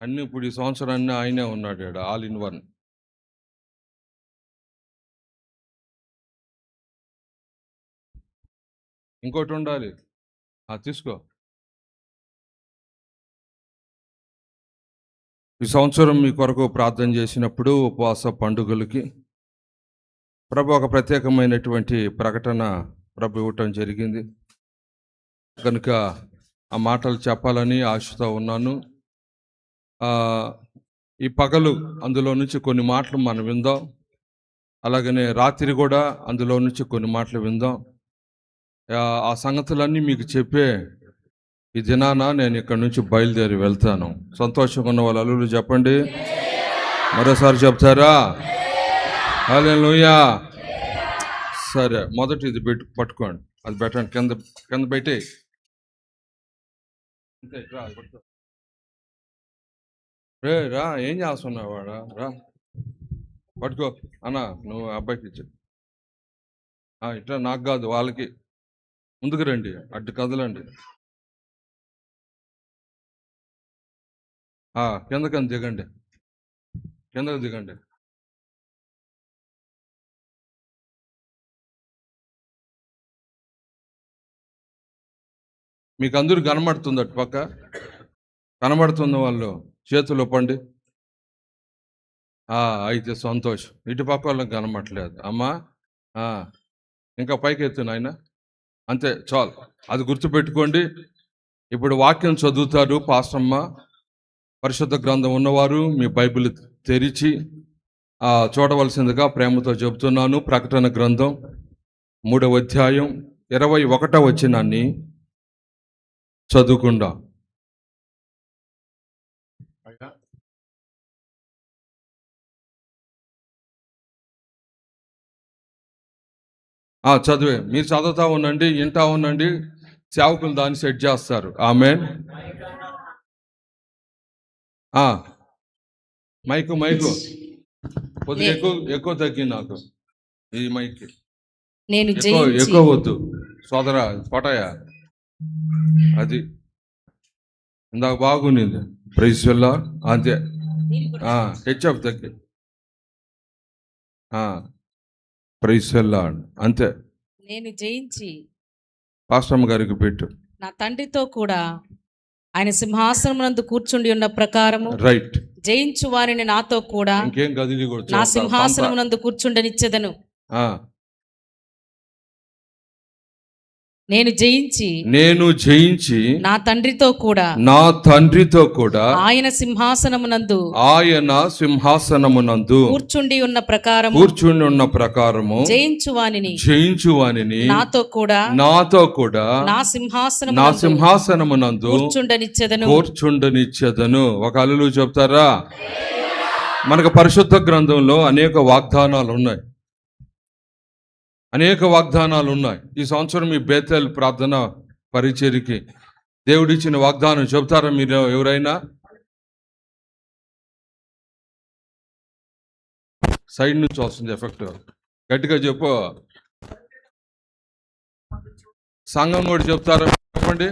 అన్ని ఇప్పుడు ఈ సంవత్సరాన్ని ఆయనే ఉన్నాడు ఈడ, ఆల్ ఇన్ వన్. ఇంకోటి ఉండాలి, తీసుకో. ఈ సంవత్సరం మీ కొరకు ప్రార్థన చేసినప్పుడు ఉపవాస పండుగలకి ప్రభు ఒక ప్రత్యేకమైనటువంటి ప్రకటన ప్రభు ఇవ్వటం జరిగింది కనుక ఆ మాటలు చెప్పాలని ఆశతో ఉన్నాను. ఈ పగలు అందులో నుంచి కొన్ని మాటలు మనం విందాం, అలాగనే రాత్రి కూడా అందులో నుంచి కొన్ని మాటలు విందాం. ఆ సంగతులన్నీ మీకు చెప్పే ఈ దినాన నేను ఇక్కడ నుంచి బయలుదేరి వెళ్తాను. సంతోషంగా ఉన్న వాళ్ళు అల్లులు చెప్పండి, మరోసారి చెప్తారా? హల్లెలూయా. సరే, మొదటి ఇది పట్టుకోండి, అది పెట్టండి, కింద కింద పెట్టే. రే రా, ఏం చేస్తున్నావు వాడా? రా పట్టుకో అన్న, నువ్వు అబ్బాయికి ఇచ్చా. ఇట్లా నాకు కాదు, వాళ్ళకి. ముందుకు రండి, అడ్డు కదలండి. కిందకని దిగండి, కిందకు దిగండి. మీకు అందరూ కనబడుతుంది, అటు పక్క కనబడుతున్న వాళ్ళు చేతులు పండి. అయితే సంతోషం. ఇటు పక్క వాళ్ళకి కనబడట్లేదు అమ్మా. ఇంకా పైకి ఎత్తు నాయన, అంతే చాలు. అది గుర్తుపెట్టుకోండి. ఇప్పుడు వాక్యం చదువుతారు పాస్టమ్మ. పరిశుద్ధ గ్రంథం ఉన్నవారు మీ బైబిల్ తెరిచి చూడవలసిందిగా ప్రేమతో చెబుతున్నాను. ప్రకటన గ్రంథం 3వ అధ్యాయం 21వ వచనాన్ని చదువుకుండా. చదివే, మీరు చదువుతా ఉండండి, వింటా ఉండండి, సేవకులు దాన్ని సెట్ చేస్తారు. ఆమేన్. మైకు కొద్దిగా ఎక్కువ తగ్గి, నాకు ఈ మైక్ ఎక్కువ వద్దు సోదరా, పటాయా. అది ఇందాక బాగుంది. ప్రైజ్ వల్ల అంతే. హెచ్ఎఫ్ తగ్గి, ప్రైజ్ వల్ల అంతే. నేను జయించి పాస్టమ్ గారికి పెట్టు. నా తండ్రితో కూడా ఆయన సింహాసనమునందు కూర్చుండి ఉన్న ప్రకారము రైట్ జయించు వారిని నాతో కూడా ఇంకేం గదిలి కూడా నా సింహాసనమునందు కూర్చుండనిచ్చెదను. నేను జయించి నా తండ్రితో కూడా ఆయన సింహాసనమునందు కూర్చుండి ఉన్న ప్రకారము జయించు వానిని నాతో కూడా నా సింహాసనమునందు కూర్చుండనిచ్చెదను. ఒక హల్లెలూయా చెప్తారా? మనకు పరిశుద్ధ గ్రంథంలో అనేక వాగ్దానాలు ఉన్నాయి, ఈ సంవత్సరం మీ బేతేల్ ప్రార్థన పరిచర్యకి దేవుడిచ్చిన వాగ్దానం చెప్తారా మీరు ఎవరైనా? సైడ్ నుంచి వస్తుంది ఎఫెక్ట్, గట్టిగా చెప్పు. సంఘం కూడా చెప్తారా? చెప్పండి.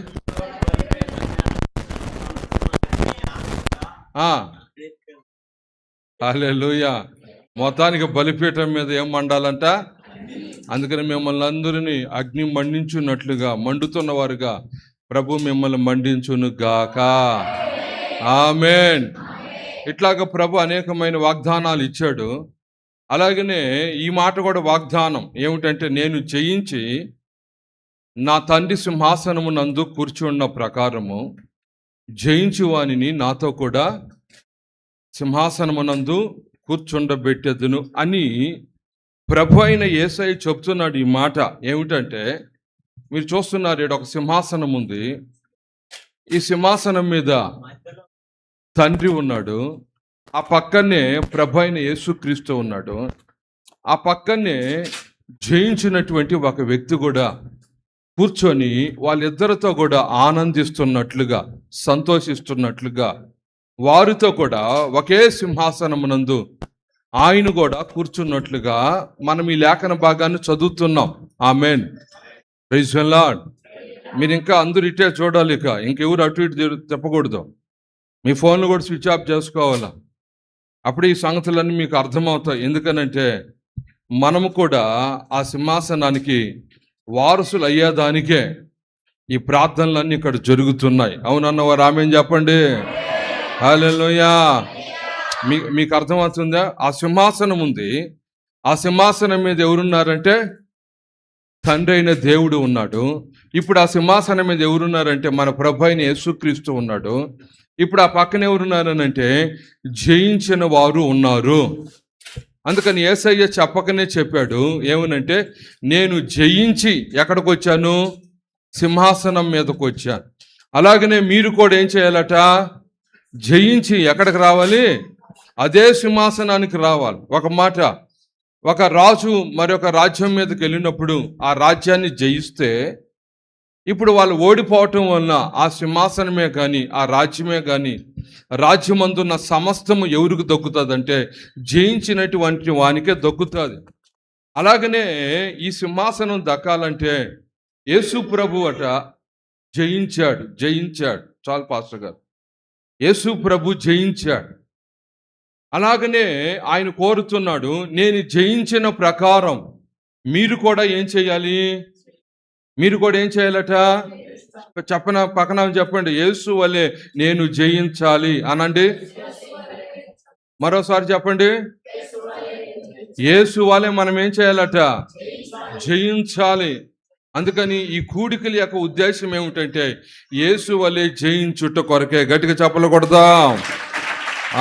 హల్లెలూయా. మొత్తానికి బలిపీఠం మీద ఏం మండాలంట? అందుకని మిమ్మల్ని అందరినీ అగ్ని మండించున్నట్లుగా, మండుతున్న వారుగా ప్రభు మిమ్మల్ని మండించును గాక. ఆమేన్. ఇట్లాగా ప్రభు అనేకమైన వాగ్దానాలు ఇచ్చాడు. అలాగనే ఈ మాట కూడా వాగ్దానం ఏమిటంటే, నేను జయించి నా తండ్రి సింహాసనమునందు కూర్చున్న ప్రకారము జయించు వానిని నాతో కూడా సింహాసనమునందు కూర్చుండబెట్టెదను అని ప్రభు అయిన యేసయ్య చెప్తున్నాడు. ఈ మాట ఏమిటంటే, మీరు చూస్తున్నారు ఇక్కడ ఒక సింహాసనం ఉంది. ఈ సింహాసనం మీద తండ్రి ఉన్నాడు, ఆ పక్కనే ప్రభు అయిన యేసుక్రీస్తు ఉన్నాడు, ఆ పక్కనే జయించినటువంటి ఒక వ్యక్తి కూడా కూర్చొని వాళ్ళిద్దరితో కూడా ఆనందిస్తున్నట్లుగా, సంతోషిస్తున్నట్లుగా, వారితో కూడా ఒకే సింహాసనమునందు ఆయన కూడా కూర్చున్నట్లుగా మనం ఈ లేఖన భాగాన్ని చదువుతున్నాం. ఆమేన్. Praise the Lord. మీరు ఇంకా అందరూ ఇటే చూడాలి, ఇంకెవరు అటు ఇటు చెప్పకూడదు. మీ ఫోన్లు కూడా స్విచ్ ఆఫ్ చేసుకోవాలా. అప్పుడు ఈ సంగతులన్నీ మీకు అర్థమవుతాయి. ఎందుకనంటే మనము కూడా ఆ సింహాసనానికి వారసులు అయ్యేదానికే ఈ ప్రార్థనలన్నీ ఇక్కడ జరుగుతున్నాయి. అవునన్నవారు ఆమేన్ చెప్పండి. హల్లెలూయా. మీకు అర్థమవుతుందా? ఆ సింహాసనం ఉంది. ఆ సింహాసనం మీద ఎవరున్నారంటే తండ్రి అయిన దేవుడు ఉన్నాడు. ఇప్పుడు ఆ సింహాసనం మీద ఎవరున్నారంటే మన ప్రభు అయిన యేసుక్రీస్తు ఉన్నాడు. ఇప్పుడు ఆ పక్కన ఎవరున్నారనంటే జయించిన వారు ఉన్నారు. అందుకని యేసయ్య చెప్పకనే చెప్పాడు ఏమనంటే, నేను జయించి ఎక్కడికి వచ్చాను? సింహాసనం మీదకి వచ్చాను. అలాగనే మీరు కూడా ఏం చేయాలట? జయించి ఎక్కడికి రావాలి? అదే సింహాసనానికి రావాలి. ఒక మాట, ఒక రాజు మరొక రాజ్యం మీదకి వెళ్ళినప్పుడు ఆ రాజ్యాన్ని జయిస్తే ఇప్పుడు వాళ్ళు ఓడిపోవటం వలన ఆ సింహాసనమే కానీ ఆ రాజ్యమే కానీ రాజ్యమందున్న సమస్తము ఎవరికి దక్కుతుందంటే జయించినటువంటి వానికే దక్కుతుంది. అలాగనే ఈ సింహాసనం దక్కాలంటే యేసు ప్రభు అట జయించాడు. చాలు పాస్టర్ గారు. యేసు ప్రభు జయించాడు. అలాగనే ఆయన కోరుతున్నాడు, నేను జయించిన ప్రకారం మీరు కూడా ఏం చేయాలి? మీరు కూడా ఏం చేయాలట? పక్కన చెప్పండి, యేసు వలె నేను జయించాలి అనండి. మరోసారి చెప్పండి, యేసు వలె మనం ఏం చేయాలట? జయించాలి. అందుకని ఈ కూడికల యొక్క ఉద్దేశం ఏమిటంటే యేసు వలె జయించుట కొరకే. గట్టిగా చప్పలు కొడదాం.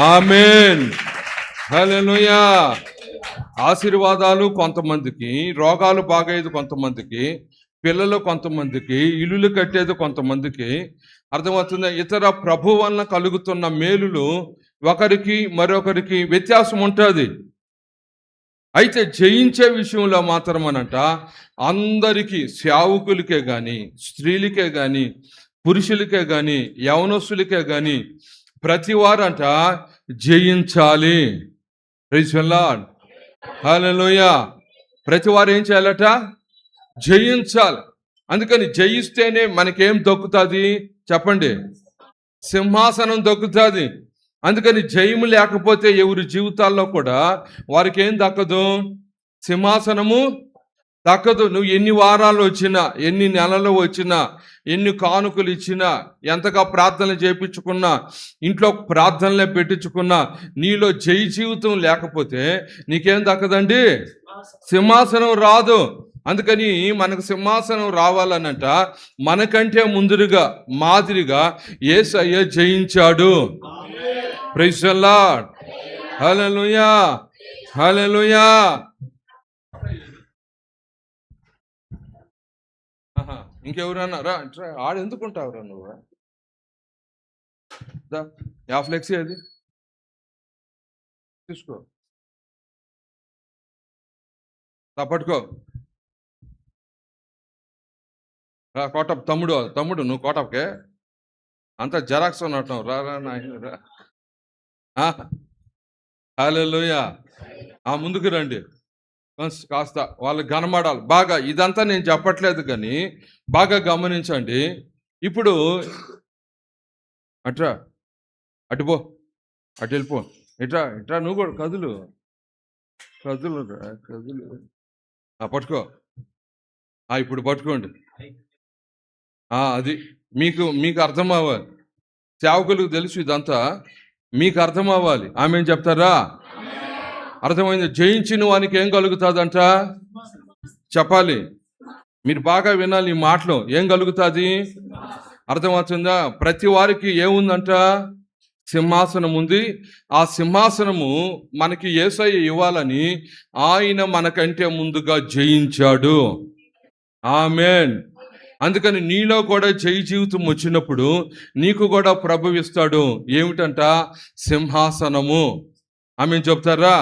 ఆమేన్. హల్లెలూయా. ఆశీర్వాదాలు కొంతమందికి, రోగాలు బాగయ్యేది కొంతమందికి, పిల్లలు కొంతమందికి, ఇల్లులు కట్టేది కొంతమందికి. అర్థమవుతుందా? ఇతర ప్రభు వలన కలుగుతున్న మేలులు ఒకరికి మరొకరికి వ్యత్యాసం ఉంటుంది. అయితే జయించే విషయంలో మాత్రమనంట అందరికీ, సేవకులకే కానీ, స్త్రీలకే కానీ, పురుషులకే కానీ, యవనస్తులకే కానీ ప్రతి వారంట జయించాలి. Praise the Lord. హల్లెలూయా. ప్రతి వారు ఏం చేయాలట? జయించాలి. అందుకని జయిస్తేనే మనకేం దక్కుతుంది చెప్పండి? సింహాసనం దక్కుతుంది. అందుకని జయము లేకపోతే ఎవరి జీవితాల్లో కూడా వారికి ఏం దక్కదు? సింహాసనము దక్కదు. నువ్వు ఎన్ని వారాలు వచ్చినా, ఎన్ని నెలలు వచ్చినా, ఎన్ని కానుకలు ఇచ్చినా, ఎంతగా ప్రార్థనలు చేయించుకున్నా, ఇంట్లో ప్రార్థనలే పెట్టించుకున్నా, నీలో జయ జీవితం లేకపోతే నీకేం దక్కదండి? సింహాసనం రాదు. అందుకని మనకు సింహాసనం రావాలనంట మనకంటే ముందుగా మాదిరిగా యేసయ్య జయించాడు. Praise the Lord. హల్లెలూయా. హల్లెలూయా. ఇంకెవరన్నా రా, ఆడు ఎందుకుంటావురా నువ్వు? యా ఫ్లెక్సీ అది తీసుకో, పట్టుకో. కోటప్ తమ్ముడు నువ్వు కోటప్కే అంత జెరాక్స్ ఉన్నట్టు రా నాయన. హల్లెలూయా. ముందుకు రండి. కాస్త వాళ్ళకి కనబడాలి బాగా. ఇదంతా నేను చెప్పట్లేదు కానీ బాగా గమనించండి. ఇప్పుడు అటుపో, అటు వెళ్ళిపో. ఇట్రా నువ్వు కూడా కదులు. పట్టుకో. ఇప్పుడు పట్టుకోండి. అది మీకు అర్థం అవ్వాలి. సేవకులకు తెలుసు ఇదంతా, మీకు అర్థం అవ్వాలి. ఆమె చెప్తారా? అర్థమైంది. జయించిన వానికి ఏం కలుగుతుందంట చెప్పాలి. మీరు బాగా వినాలి ఈ మాటలు. ఏం కలుగుతుంది అర్థమవుతుందా? ప్రతి వారికి ఏముందంట? సింహాసనం ఉంది. ఆ సింహాసనము మనకి యేసయ్య ఇవ్వాలని ఆయన మనకంటే ముందుగా జయించాడు. ఆమేన్. అందుకని నీలో కూడా జయ జీవితం వచ్చినప్పుడు నీకు కూడా ప్రభువు ఇస్తాడు. ఏమిటంట? సింహాసనము. ఆమేన్ చెప్తారా?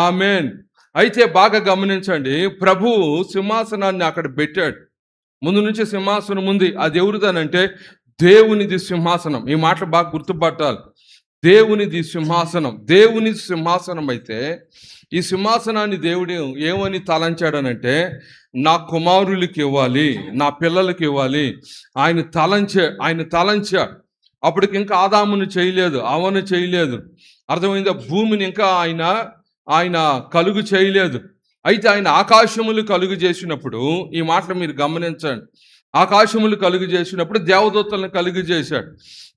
ఆమేన్. అయితే బాగా గమనించండి, ప్రభువు సింహాసనాన్ని అక్కడ పెట్టాడు. ముందు నుంచి సింహాసనం ఉంది. అది ఎవరిదనంటే దేవునిది సింహాసనం. ఈ మాటలు బాగా గుర్తుపట్టాలి. దేవునిది సింహాసనం. దేవుని సింహాసనం అయితే ఈ సింహాసనాన్ని దేవుడు ఏమని తలంచాడనంటే నా కుమారులకి ఇవ్వాలి, నా పిల్లలకి ఇవ్వాలి. ఆయన తలంచాడు. అప్పటికి ఇంకా ఆదామును చేయలేదు, అవను చేయలేదు. అర్థమైందా? భూమిని ఇంకా ఆయన కలుగు చేయలేదు. అయితే ఆయన ఆకాశములు కలుగు చేసినప్పుడు, ఈ మాటలు మీరు గమనించండి, ఆకాశములు కలుగు చేసినప్పుడు దేవదూతలను కలుగు చేశాడు.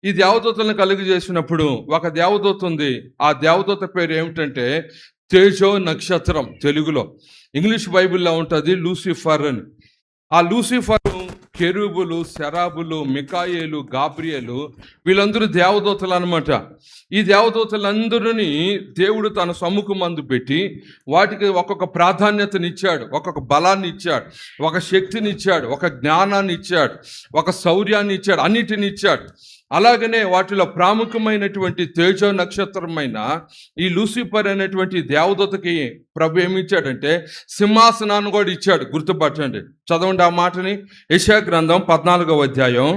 ఈ దేవదూతలను కలుగు చేసినప్పుడు ఒక దేవదూత ఉంది. ఆ దేవదూత పేరు ఏమిటంటే తేజో నక్షత్రం. తెలుగులో, ఇంగ్లీష్ బైబిల్లో ఉంటుంది లూసిఫర్ అని. ఆ లూసిఫరు, కెరూబులు, సెరాబులు, మికాయేలు, గాబ్రియేలు వీళ్ళందరూ దేవదూతలు అనమాట. ఈ దేవదూతలందరినీ దేవుడు తన సమ్ముఖమందు పెట్టి వాటికి ఒక్కొక్క ప్రాధాన్యతనిచ్చాడు, ఒక్కొక్క బలాన్ని ఇచ్చాడు, ఒక శక్తిని ఇచ్చాడు, ఒక జ్ఞానాన్ని ఇచ్చాడు, ఒక శౌర్యాన్ని ఇచ్చాడు, అన్నిటిని ఇచ్చాడు. అలాగనే వాటిలో ప్రాముఖ్యమైనటువంటి తేజో నక్షత్రమైన ఈ లూసిఫర్ అనేటువంటి దేవదూతకి ప్రభు ఏమిచ్చాడంటే సింహాసనాన్ని కూడా ఇచ్చాడు. గుర్తుపట్టండి, చదవండి ఆ మాటని. యెషయా గ్రంథం 14వ అధ్యాయం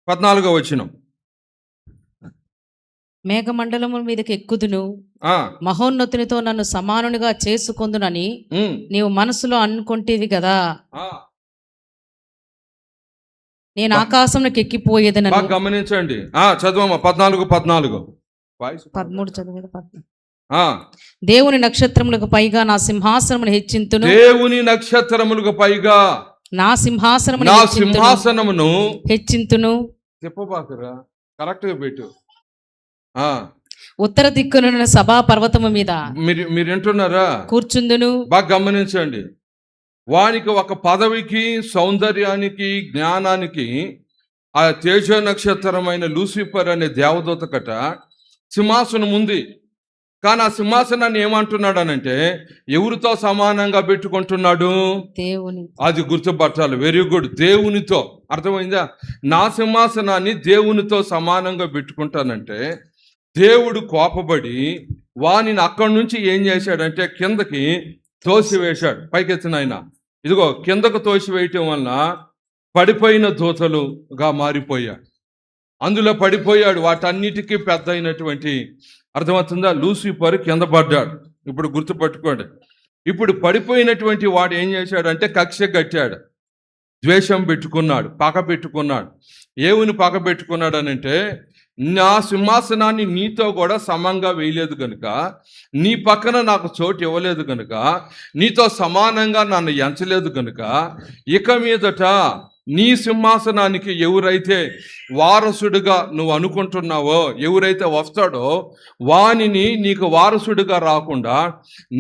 14వ వచనం. మేఘమండలము మీదకి ఎక్కుదును, ఆ, మహోన్నతునితో నన్ను సమానునిగా చేసుకొందునని నీవు మనసులో అనుకుంటేవి కదా. ఆ, నేను ఆకాశంలోకి ఎక్కిపోయేదనని. బాగా గమనించండి. చదవమ్మా 14. 13 చదివేది 14. ఆ, దేవుని నక్షత్రములకు పైగా నా సింహాసనమును హెచ్చింతును, దేవుని నక్షత్రములకు పైగా నా సింహాసనమును హెచ్చింతును. చెప్పబాకరా, కరెక్ట్గా పెట్టు. ఉత్తర దిక్కునున్న సభా పర్వతము మీద మీరు వింటున్నారా? కూర్చుందును. బాగా గమనించండి. వానికి ఒక పదవికి, సౌందర్యానికి, జ్ఞానానికి ఆ తేజ నక్షత్రమైన లూసిఫర్ అనే దేవదూత కట సింహాసనం ఉంది. కానీ ఆ సింహాసనాన్ని ఏమంటున్నాడు అనంటే ఎవరితో సమానంగా పెట్టుకుంటున్నాడు? దేవుని. అది గుర్తుపట్టాలి. Very good. దేవునితో. అర్థమైందా? నా సింహాసనాన్ని దేవునితో సమానంగా పెట్టుకుంటానంటే దేవుడు కోపపడి వానిని అక్కడి నుంచి ఏం చేశాడంటే కిందకి తోసివేశాడు. పైకెత్తిన ఆయన ఇదిగో కిందకు తోసివేయటం వలన పడిపోయిన దూతలుగా మారిపోయాడు. అందులో పడిపోయాడు. వాటన్నిటికీ పెద్ద అయినటువంటి, అర్థమవుతుందా, లూసిఫర్ కింద పడ్డాడు. ఇప్పుడు గుర్తుపట్టుకోండి. ఇప్పుడు పడిపోయినటువంటి వాడు ఏం చేశాడంటే కక్ష కట్టాడు, ద్వేషం పెట్టుకున్నాడు, పగ పెట్టుకున్నాడు. ఏవుని పగ పెట్టుకున్నాడు అనంటే నా సింహాసనాన్ని నీతో కూడా సమంగా వేయలేదు కనుక, నీ పక్కన నాకు చోటు ఇవ్వలేదు కనుక, నీతో సమానంగా నన్ను ఎంచలేదు కనుక, ఇక మీదట నీ సింహాసనానికి ఎవరైతే వారసుడిగా నువ్వు అనుకుంటున్నావో, ఎవరైతే వస్తాడో వానిని నీకు వారసుడిగా రాకుండా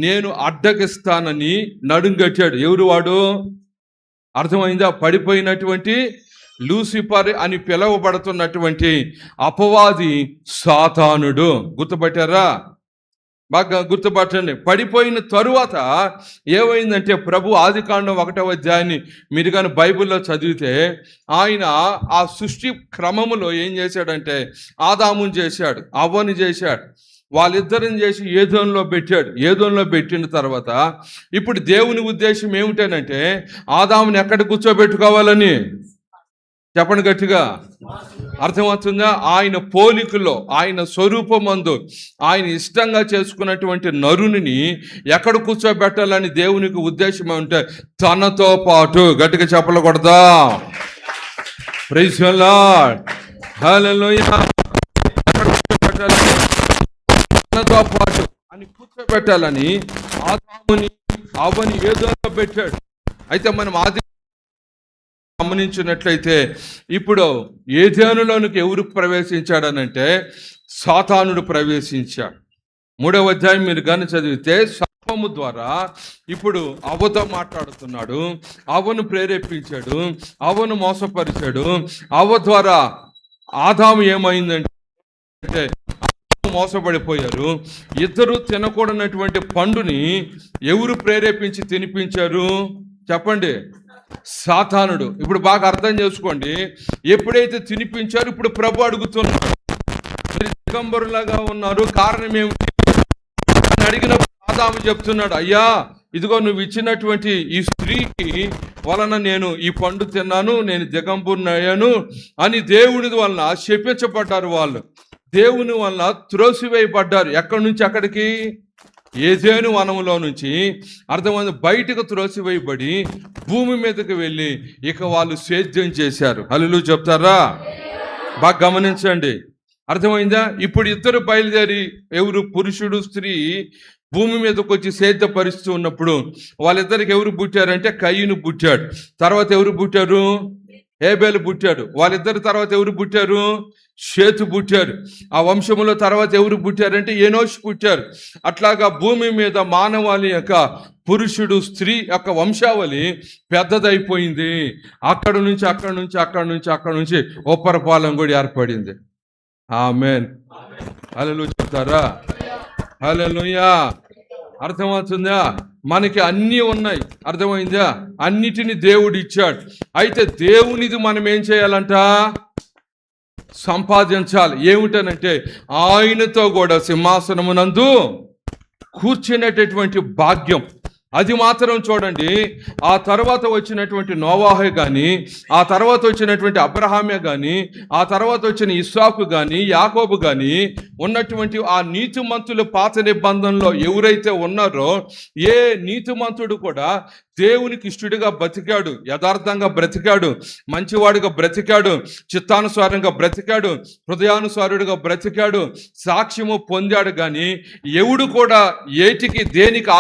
నేను అడ్డగిస్తానని నడుంగట్టాడు. ఎవరు వాడు? అర్థమైందా? పడిపోయినటువంటి లూసిఫర్ అని పిలువబడుతున్నటువంటి అపవాది సాతానుడు. గుర్తుపట్టారా? బాగా గుర్తుపట్టండి. పడిపోయిన తరువాత ఏమైందంటే ప్రభు ఆదికాండం 1వ అధ్యాయాన్ని మీరు కానీ బైబిల్లో చదివితే ఆయన ఆ సృష్టి క్రమములో ఏం చేశాడంటే ఆదాముని చేశాడు, అవ్వని చేశాడు, వాళ్ళిద్దరిని చేసి ఏదోన్లో పెట్టాడు. ఏదోన్లో పెట్టిన తర్వాత ఇప్పుడు దేవుని ఉద్దేశం ఏమిటనంటే ఆదాముని ఎక్కడ కూర్చోబెట్టుకోవాలని చెప్పండి గట్టిగా. అర్థమవుతుందా? ఆయన పోలికలో, ఆయన స్వరూపమందు ఆయన ఇష్టంగా చేసుకున్నటువంటి నరుని ఎక్కడ కూర్చోబెట్టాలని దేవునికి ఉద్దేశం ఉంటే తనతో పాటు. గట్టిగా చెప్పకూడదా? ప్రైజ్ ది లార్డ్, హల్లెలూయా. తనతో పాటు అని కూర్చోబెట్టాలని ఆదాముని అవ్వని ఏదోలో పెట్టాడు. అయితే మనం ఆది గమనించినట్లయితే ఇప్పుడు ఏదెనులోనికి ఎవరు ప్రవేశించాడనంటే సాతానుడు ప్రవేశించాడు. 3వ అధ్యాయం మీరు కానీ చదివితే సర్పము ద్వారా ఇప్పుడు అవ్వతో మాట్లాడుతున్నాడు, అవ్వను ప్రేరేపించాడు, అవ్వను మోసపరిచాడు. అవ్వ ద్వారా ఆదాము ఏమైందంటే మోసపడిపోయారు. ఇద్దరు తినకూడనటువంటి పండుని ఎవరు ప్రేరేపించి తినిపించారు? చెప్పండి. సాతానుడు. ఇప్పుడు బాగా అర్థం చేసుకోండి. ఎప్పుడైతే తినిపించారు ఇప్పుడు ప్రభు అడుగుతున్నాడు, దిగంబరులాగా ఉన్నారు, కారణం ఏమిటి అని అడిగినప్పుడు ఆదాము చెప్తున్నాడు, అయ్యా ఇదిగో నువ్వు ఇచ్చినటువంటి ఈ స్త్రీకి వలన నేను ఈ పండు తిన్నాను, నేను దిగంబరునయ్యాను అని దేవుని వలన శపించబడ్డారు. వాళ్ళు దేవుని వలన త్రోసివేయబడ్డారు. ఎక్కడి నుంచి అక్కడికి? ఏదేను వనములో నుంచి అర్థమైంది బయటకు త్రోసివేయబడి భూమి మీదకి వెళ్ళి ఇక వాళ్ళు సేద్యం చేశారు. హల్లెలూయా చెప్తారా? బాగా గమనించండి, అర్థమైందా? ఇప్పుడు ఇద్దరు బయలుదేరి, ఎవరు? పురుషుడు స్త్రీ భూమి మీదకి వచ్చి సేద్యపరుస్తూ ఉన్నప్పుడు వాళ్ళిద్దరికి ఎవరు పుట్టారంటే కయ్యూను పుట్టాడు. తర్వాత ఎవరు పుట్టారు? హేబేలు పుట్టాడు. వాళ్ళిద్దరు తర్వాత ఎవరు పుట్టారు? షేతు పుట్టారు. ఆ వంశములో తర్వాత ఎవరు పుట్టారంటే ఎనోషు పుట్టారు. అట్లాగా భూమి మీద మానవాళి యొక్క పురుషుడు స్త్రీ యొక్క వంశావళి పెద్దదైపోయింది. అక్కడి నుంచి ఉప్పరపాలెం కూడా ఏర్పడింది. ఆమేన్. హల్లెలూయా చెప్తారా? హల్లెలూయా. అర్థమవుతుందా? మనకి అన్నీ ఉన్నాయి, అర్థమైందా? అన్నిటిని దేవుడు ఇచ్చాడు. అయితే దేవునిది మనం ఏం చేయాలంట? సంపాదించాలి. ఏమిటనంటే ఆయనతో కూడా సింహాసనమునందు కూర్చునేటటువంటి భాగ్యం. అది మాత్రం చూడండి. ఆ తర్వాత వచ్చినటువంటి నోవాహే కానీ, ఆ తర్వాత వచ్చినటువంటి అబ్రహామే కానీ, ఆ తర్వాత వచ్చిన ఇస్సాకు కానీ, యాకోబు కానీ ఉన్నటువంటి ఆ నీతిమంతులు పాత నిబంధనలో ఎవరైతే ఉన్నారో, ఏ నీతిమంతుడు కూడా దేవునికి ఇష్టడిగా బ్రతికాడు, యథార్థంగా బ్రతికాడు, మంచివాడిగా బ్రతికాడు, చిత్తానుసారంగా బ్రతికాడు, హృదయానుసారుడిగా బ్రతికాడు, సాక్ష్యము పొందాడు. కానీ ఎవడు కూడా ఏటికి దేనికి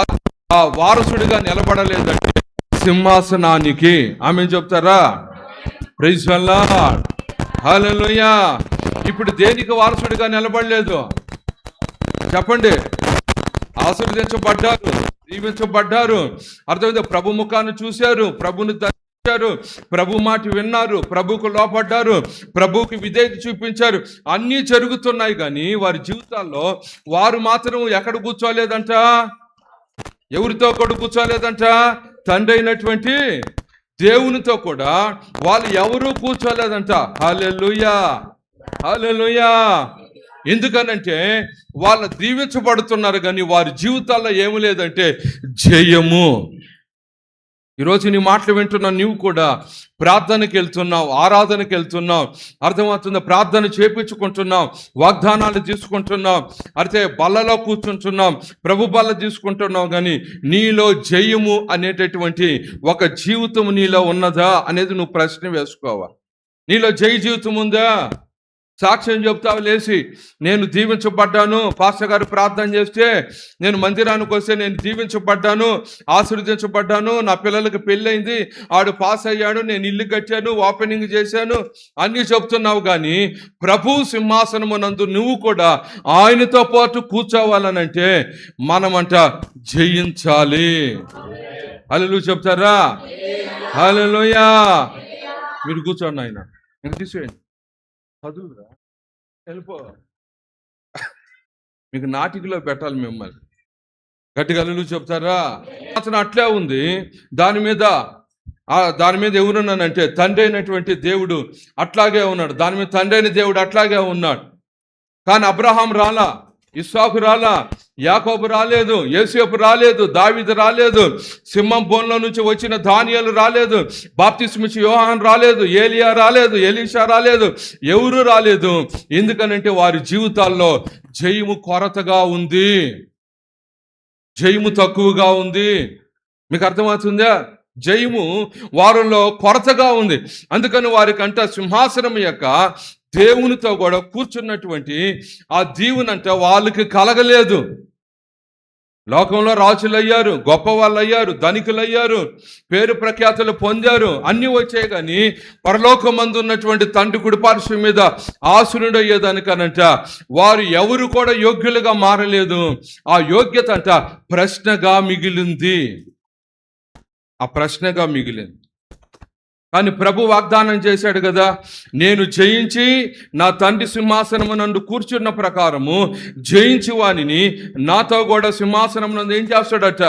ఆ వారసుడిగా నిలబడలేదంటే సింహాసనానికి. ఆమె చెప్తారా? Praise the Lord. హల్లెలూయా. ఇప్పుడు దేనికి వారసుడిగా నిలబడలేదు చెప్పండి? ఆశీర్వదించబడ్డారు, దీవించబడ్డారు, అర్థమైంది? ప్రభు ముఖాన్ని చూశారు, ప్రభుని దర్శించారు, ప్రభు మాట విన్నారు, ప్రభుకు లోపడ్డారు, ప్రభుకి విధేయత చూపించారు. అన్నీ జరుగుతున్నాయి. కానీ వారి జీవితాల్లో వారు మాత్రం ఎక్కడ కూర్చోలేదంట? ఎవరితో కూడా కూర్చోలేదంట? తండ్రి అయినటువంటి దేవునితో కూడా వాళ్ళు ఎవరూ కూర్చోలేదంట. హల్లెలూయా, హల్లెలూయా. ఎందుకనంటే వాళ్ళు దీవించబడుతున్నారు, కానీ వారి జీవితాల్లో ఏమి లేదంటే జయము. ఈరోజు నీ మాటలు వింటున్నావు, నీవు కూడా ప్రార్థనకి వెళ్తున్నావు, ఆరాధనకి వెళ్తున్నావు, అర్థమవుతుందా? ప్రార్థన చేపించుకుంటున్నావు, వాగ్దానాలు తీసుకుంటున్నావు, అయితే బల్లలో కూర్చుంటున్నావు, ప్రభు బల్ల తీసుకుంటున్నావు. కానీ నీలో జయము అనేటటువంటి ఒక జీవితం నీలో ఉన్నదా అనేది నువ్వు ప్రశ్న వేసుకోవాలి. నీలో జయ జీవితం ఉందా? సాక్ష్యం చెప్తావు లేచి, నేను దీవించబడ్డాను, పాస్టర్ గారు ప్రార్థన చేస్తే నేను మందిరానికి వస్తే నేను దీవించబడ్డాను, ఆశీర్వదించబడ్డాను, నా పిల్లలకి పెళ్ళయింది, ఆడు పాస్ అయ్యాడు, నేను ఇల్లు కట్టాను, ఓపెనింగ్ చేశాను అన్నీ చెప్తున్నావు. కానీ ప్రభు సింహాసనమునందు నువ్వు కూడా ఆయనతో పాటు కూర్చోవాలనంటే మనమంట జయించాలి. హల్లెలూయా చెప్తారా? హల్లెలూయా. మీరు కూర్చోండి, ఆయన నేను తీసేయండి, చదువురా, వెళ్ళిపో. మీకు నాటికలో పెట్టాలి మిమ్మల్ని. గట్టిగా హల్లెలూయా చెప్తారా? అతను అట్లే ఉంది. దాని మీద ఎవరున్నానంటే తండ్రి అయినటువంటి దేవుడు అట్లాగే ఉన్నాడు. దాని మీద తండ్రి అయిన దేవుడు అట్లాగే ఉన్నాడు. కానీ అబ్రహాం రాలా, ఇస్సాకు రాలా, యాకోబు రాలేదు, యోసేపు రాలేదు, దావీదు రాలేదు, సింహం బోన్లో నుంచి వచ్చిన దానియేలు రాలేదు, బాప్తిస్మిచ్చి యోహాను రాలేదు, ఏలియా రాలేదు, ఎలీషా రాలేదు, ఎవరు రాలేదు. ఎందుకనంటే వారి జీవితాల్లో జయము కొరతగా ఉంది, జయము తక్కువగా ఉంది. మీకు అర్థమవుతుందా? జయము వారిలో కొరతగా ఉంది. అందుకని వారికంట సింహాసనం యొక్క దేవునితో కూడా కూర్చున్నటువంటి ఆ దీవునంట వాళ్ళకి కలగలేదు. లోకంలో రాజులయ్యారు, గొప్ప వాళ్ళు అయ్యారు, ధనికులయ్యారు, పేరు ప్రఖ్యాతులు పొందారు, అన్నీ వచ్చాయి. కానీ పరలోకమందు ఉన్నటువంటి తండ్రి కుడిపార్శ్వం మీద ఆసురుడు అయ్యేదానికనంట వారు ఎవరు కూడా యోగ్యులుగా మారలేదు. ఆ యోగ్యత అంట ప్రశ్నగా మిగిలింది, ఆ ప్రశ్నగా మిగిలింది. కానీ ప్రభు వాగ్దానం చేశాడు కదా, నేను జయించి నా తండ్రి సింహాసనము నందు కూర్చున్న ప్రకారము జయించి వానిని నాతో కూడా సింహాసనం నందు ఏం చేస్తాడట?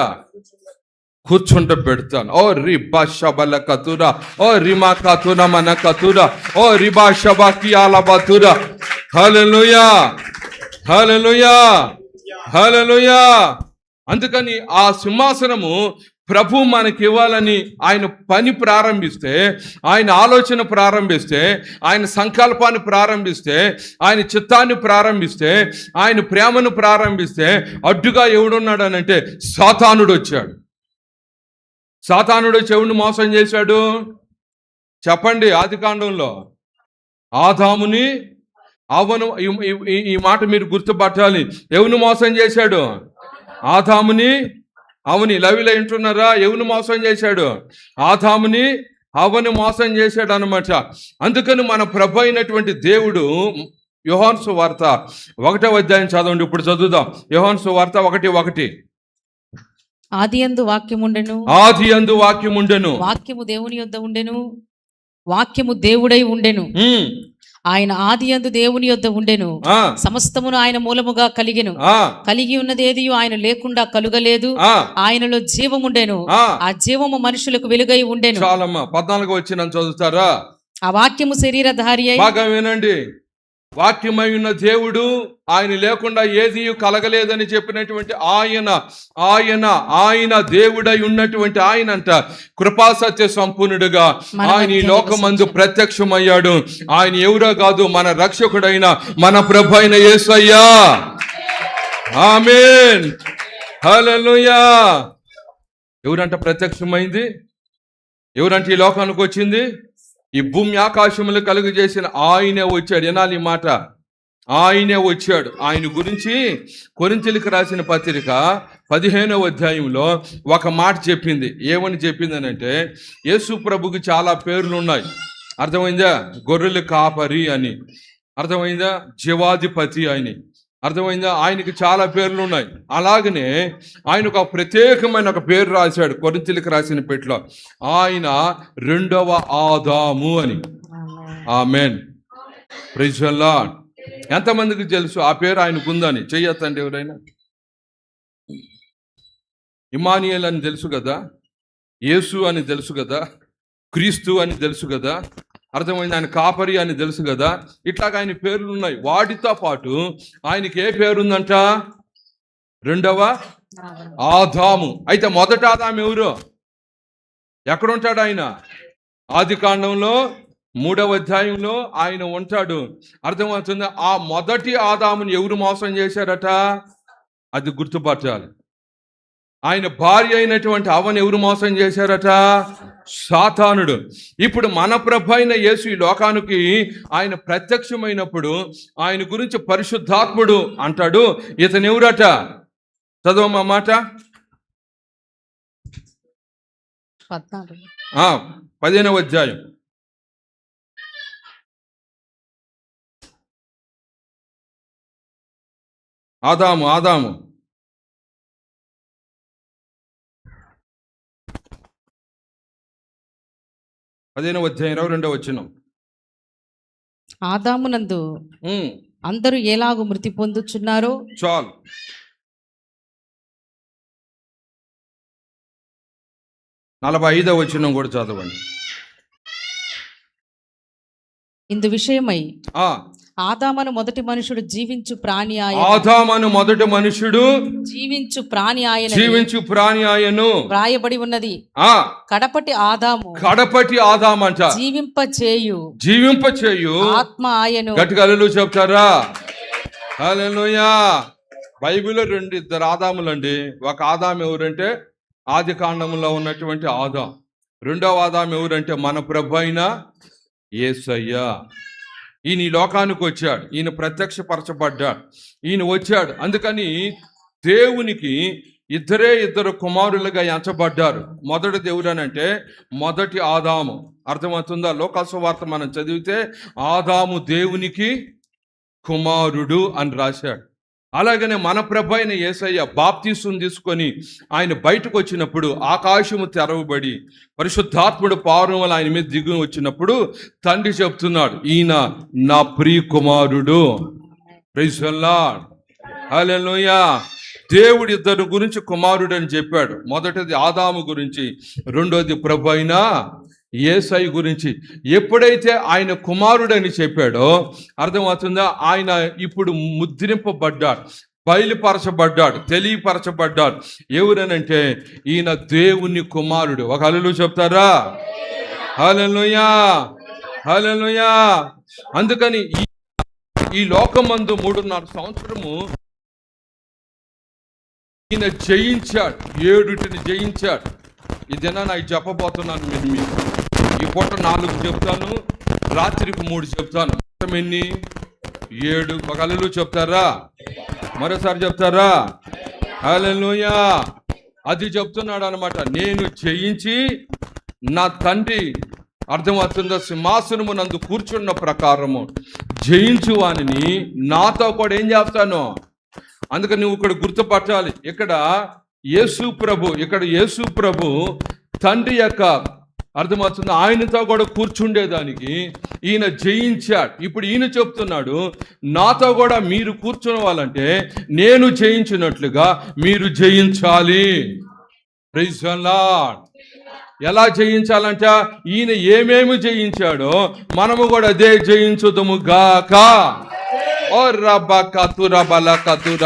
కూర్చుంట పెడతాను. ఓ రిబా షబల కతురా, ఓ రిమా కతురా మన కతురా, ఓ రిబా షబాకి ఆలబతురా. హల్లెలూయా, హల్లెలూయా, హల్లెలూయా. అందుకని ఆ సింహాసనము ప్రభు మనకి ఇవ్వాలని ఆయన పని ప్రారంభిస్తే, ఆయన ఆలోచన ప్రారంభిస్తే, ఆయన సంకల్పాన్ని ప్రారంభిస్తే, ఆయన చిత్తాన్ని ప్రారంభిస్తే, ఆయన ప్రేమను ప్రారంభిస్తే అడ్డుగా ఎవడున్నాడు అని అంటే సాతానుడు వచ్చాడు. సాతానుడు వచ్చి ఎవరిని మోసం చేశాడు చెప్పండి? ఆదికాండంలో ఆదాముని అవ్వను. ఈ మాట మీరు గుర్తుపట్టాలి. ఎవరిని మోసం చేశాడు? ఆదాముని అవని. లవిలో వింటున్నారా? ఎవరిని మోసం చేశాడు? ఆదాముని అవ్వని మోసం చేశాడు అనమాట. అందుకని మన ప్రభు అయినటువంటి దేవుడు, యోహాను సువార్త 1వ అధ్యాయం చదవండి. ఇప్పుడు చదువుదాం. యోహాను సువార్త 1:1. ఆదియందు వాక్యముండెను, ఆదియందు వాక్యముండెను, వాక్యము దేవుని యొద్ద ఉండెను, వాక్యము దేవుడై ఉండెను. ఆయన ఆదియందు దేవుని యొద్ద ఉండెను. సమస్తమును ఆయన మూలముగా కలిగెను. కలిగి ఉన్నది ఏది ఆయన లేకుండా కలుగలేదు. ఆయనలో జీవముండెను, ఆ జీవము మనుషులకు వెలుగై ఉండెను. చాలమ్మా. 14 వచ్చిన చదువుతారా? ఆ వాక్యము శరీరధారి అయి. బాగా వినండి. వాక్యమై ఉన్న దేవుడు, ఆయన లేకుండా ఏది కలగలేదని చెప్పినటువంటి ఆయన దేవుడై ఉన్నటువంటి ఆయన అంట కృపాసత్య సంపూర్ణుడుగా ఆయన ఈ లోకమందు ప్రత్యక్షమయ్యాడు. ఆయన ఎవరో కాదు, మన రక్షకుడైన మన ప్రభు అయిన యేసయ్యా. ఆమేన్, హల్లెలూయా. ఎవరంట ప్రత్యక్షమైంది? ఎవరంటే ఈ లోకానికి వచ్చింది? ఈ భూమి ఆకాశములు కలుగు చేసిన ఆయనే వచ్చాడు. వినాలి ఈ మాట, ఆయనే వచ్చాడు. ఆయన గురించి కొరింథీయులకు రాసిన పత్రిక 15వ అధ్యాయంలో ఒక మాట చెప్పింది. ఏమని చెప్పింది అని అంటే, యేసు ప్రభుకి చాలా పేర్లు ఉన్నాయి. అర్థమైందా? గొర్రెల కాపరి అని అర్థమైందా? జీవాధిపతి అని అర్థమైందా? ఆయనకి చాలా పేర్లు ఉన్నాయి. అలాగనే ఆయన ఒక ప్రత్యేకమైన ఒక పేరు రాశాడు కొరింథీయులకు రాసిన పెట్లో. ఆయన 2వ ఆదాము అని. ఆమేన్, ప్రైజ్ ది లార్డ్. ఎంతమందికి తెలుసు ఆ పేరు ఆయనకు ఉందని? చెయ్యొద్దండి ఎవరైనా. ఇమ్మానుయేల్ అని తెలుసు కదా, యేసు అని తెలుసు కదా, క్రీస్తు అని తెలుసు కదా, అర్థమైంది, ఆయన కాపరి అని తెలుసు కదా. ఇట్లాగా ఆయన పేర్లు ఉన్నాయి. వాటితో పాటు ఆయనకి ఏ పేరుందంట? 2వ ఆదాము. అయితే మొదటి ఆదాము ఎవరు? ఎక్కడుంటాడు ఆయన? ఆదికాండంలో 3వ అధ్యాయంలో ఆయన ఉంటాడు. అర్థమవుతుంది. ఆ మొదటి ఆదాముని ఎవరు మోసం చేశారట? అది గుర్తుపట్టాలి. ఆయన భార్య అయినటువంటి అవ్వను ఎవరు మోసం చేశారట? సాతానుడు. ఇప్పుడు మన ప్రభు అయిన యేసు ఈ లోకానికి ఆయన ప్రత్యక్షమైనప్పుడు ఆయన గురించి పరిశుద్ధాత్ముడు అంటాడు, ఇతను ఎవరట? చదవమ్మా మాట. 15వ అధ్యాయం. ఆదాము 15వ అధ్యాయం 22వ వచనం. ఆదామునందు అందరూ ఎలాగూ మృతి పొందుచున్నారో. చాలు. 45వ వచనం కూడా చదవండి. ఇందు విషయమై ఆదామను మొదటి మనుషుడు జీవించు ప్రాణి ఆయన. ఆదామను మొదటి మనుషుడు జీవించు ప్రాణి ఆయను వ్రాయబడి ఉన్నది. కడపటి ఆదాము అంట జీవింపచేయు ఆత్మ ఆయను. గట్టిగా హల్లెలూయా చెప్తారా? హల్లెలూయా. బైబిల్లో 2 ఆదాములండి. ఒక ఆదాము ఎవరంటే ఆది కాండంలో ఉన్నటువంటి ఆదాం. 2వ ఆదాము ఎవరంటే మన ప్రభు అయిన యేసయ్య. ఈయన ఈ లోకానికి వచ్చాడు. ఈయన ప్రత్యక్షపరచబడ్డాడు. ఈయన వచ్చాడు. అందుకని దేవునికి ఇద్దరు కుమారులుగా ఎంచబడ్డారు. మొదటిది ఎవరనంటే మొదటి ఆదాము. అర్థమవుతుందా? లోకాసు వార్త మనం చదివితే ఆదాము దేవునికి కుమారుడు అని రాశాడు. అలాగనే మన ప్రభు అయిన యేసయ్య బాప్తీసం తీసుకొని ఆయన బయటకు వచ్చినప్పుడు ఆకాశము తెరవబడి పరిశుద్ధాత్ముడు పావురం వల్ల ఆయన మీద దిగి వచ్చినప్పుడు తండ్రి చెప్తున్నాడు, ఈయన నా ప్రియ కుమారుడు. ప్రైజ్ ది లార్డ్, హల్లెలూయా. దేవుడు ఇద్దరు గురించి కుమారుడు అని చెప్పాడు. మొదటిది ఆదాము గురించి, రెండోది ప్రభు అయిన యేసయ్య గురించి. ఎప్పుడైతే ఆయన కుమారుడని చెప్పాడో అర్థమవుతుందా, ఆయన ఇప్పుడు ముద్రింపబడ్డాడు. బయలుపరచబడ్డాడు, తెలియపరచబడ్డాడు. ఎవరనంటే ఈయన దేవుని కుమారుడు. ఒక హల్లెలూయా చెప్తారా? హల్లెలూయా, హల్లెలూయా. అందుకని ఈ లోకమందు 3.5 సంవత్సరము ఈయన జయించాడు, 7టిని జయించాడు. ఇదేనా నాకు చెప్పబోతున్నాను. మీకు ఈ పూట 4 చెప్తాను, రాత్రికి 3 చెప్తాను. మొత్తం ఎన్ని? 7. ఒక హల్లెలూయా చెప్తారా? మరోసారి చెప్తారా? హల్లెలూయా. అది చెప్తున్నాడు అనమాట. నేను జయించి నా తండ్రి, అర్థమవుతుందో, సింహాసనము నందు కూర్చున్న ప్రకారము జయించు వానిని నాతో కూడా ఏం చేస్తాను. అందుకని నువ్వు ఇక్కడ గుర్తుపట్టాలి. ఇక్కడ యేసు ప్రభు తండ్రి యొక్క, అర్థమవుతుంది, ఆయనతో కూడా కూర్చుండేదానికి ఈయన జయించాడు. ఇప్పుడు ఈయన చెప్తున్నాడు, నాతో కూడా మీరు కూర్చున్న వాళ్ళంటే నేను జయించినట్లుగా మీరు జయించాలి. Praise the Lord. ఎలా జయించాలంట? ఈయన ఏమేమి జయించాడో మనము కూడా అదే జయించుదుము గాక. ఓ రబ కతుర బల కతుర,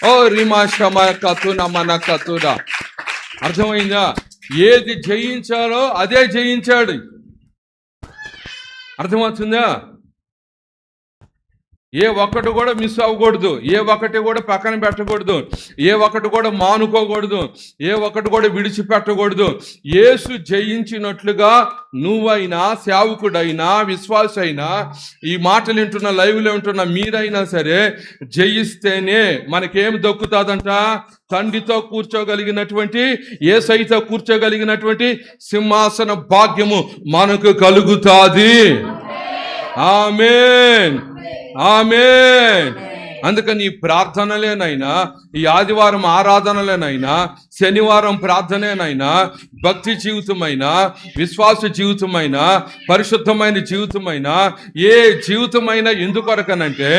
ఓ రిమా శమ కతున మన కతుర. అర్థమైందా? ఏది జయించాలో అదే జయించాడు. అర్థమవుతుందా? ఏ ఒక్కటి కూడా మిస్ అవ్వకూడదు, ఏ ఒక్కటి కూడా పక్కన పెట్టకూడదు, ఏ ఒక్కటి కూడా మానుకోకూడదు, ఏ ఒక్కటి కూడా విడిచిపెట్టకూడదు. యేసు జయించినట్లుగా నువ్వైనా, సేవకుడైనా, విశ్వాస అయినా, ఈ మాటలు వింటున్న, లైవ్లో వింటున్న మీరైనా సరే జయిస్తేనే మనకేం దక్కుతుందంట? తండ్రితో కూర్చోగలిగినటువంటి, యేసయ్యతో కూర్చోగలిగినటువంటి సింహాసన భాగ్యము మనకు కలుగుతాది. ఆమేన్, ఆమేన్. అందుకని ఈ ప్రార్థనలేనైనా, ఈ ఆదివారం ఆరాధనలేనైనా, శనివారం ప్రార్థనేనైనా, భక్తి జీవితమైనా, విశ్వాస జీవితమైనా, పరిశుద్ధమైన జీవితమైనా, ఏ జీవితమైనా ఎందుకొరకనంటే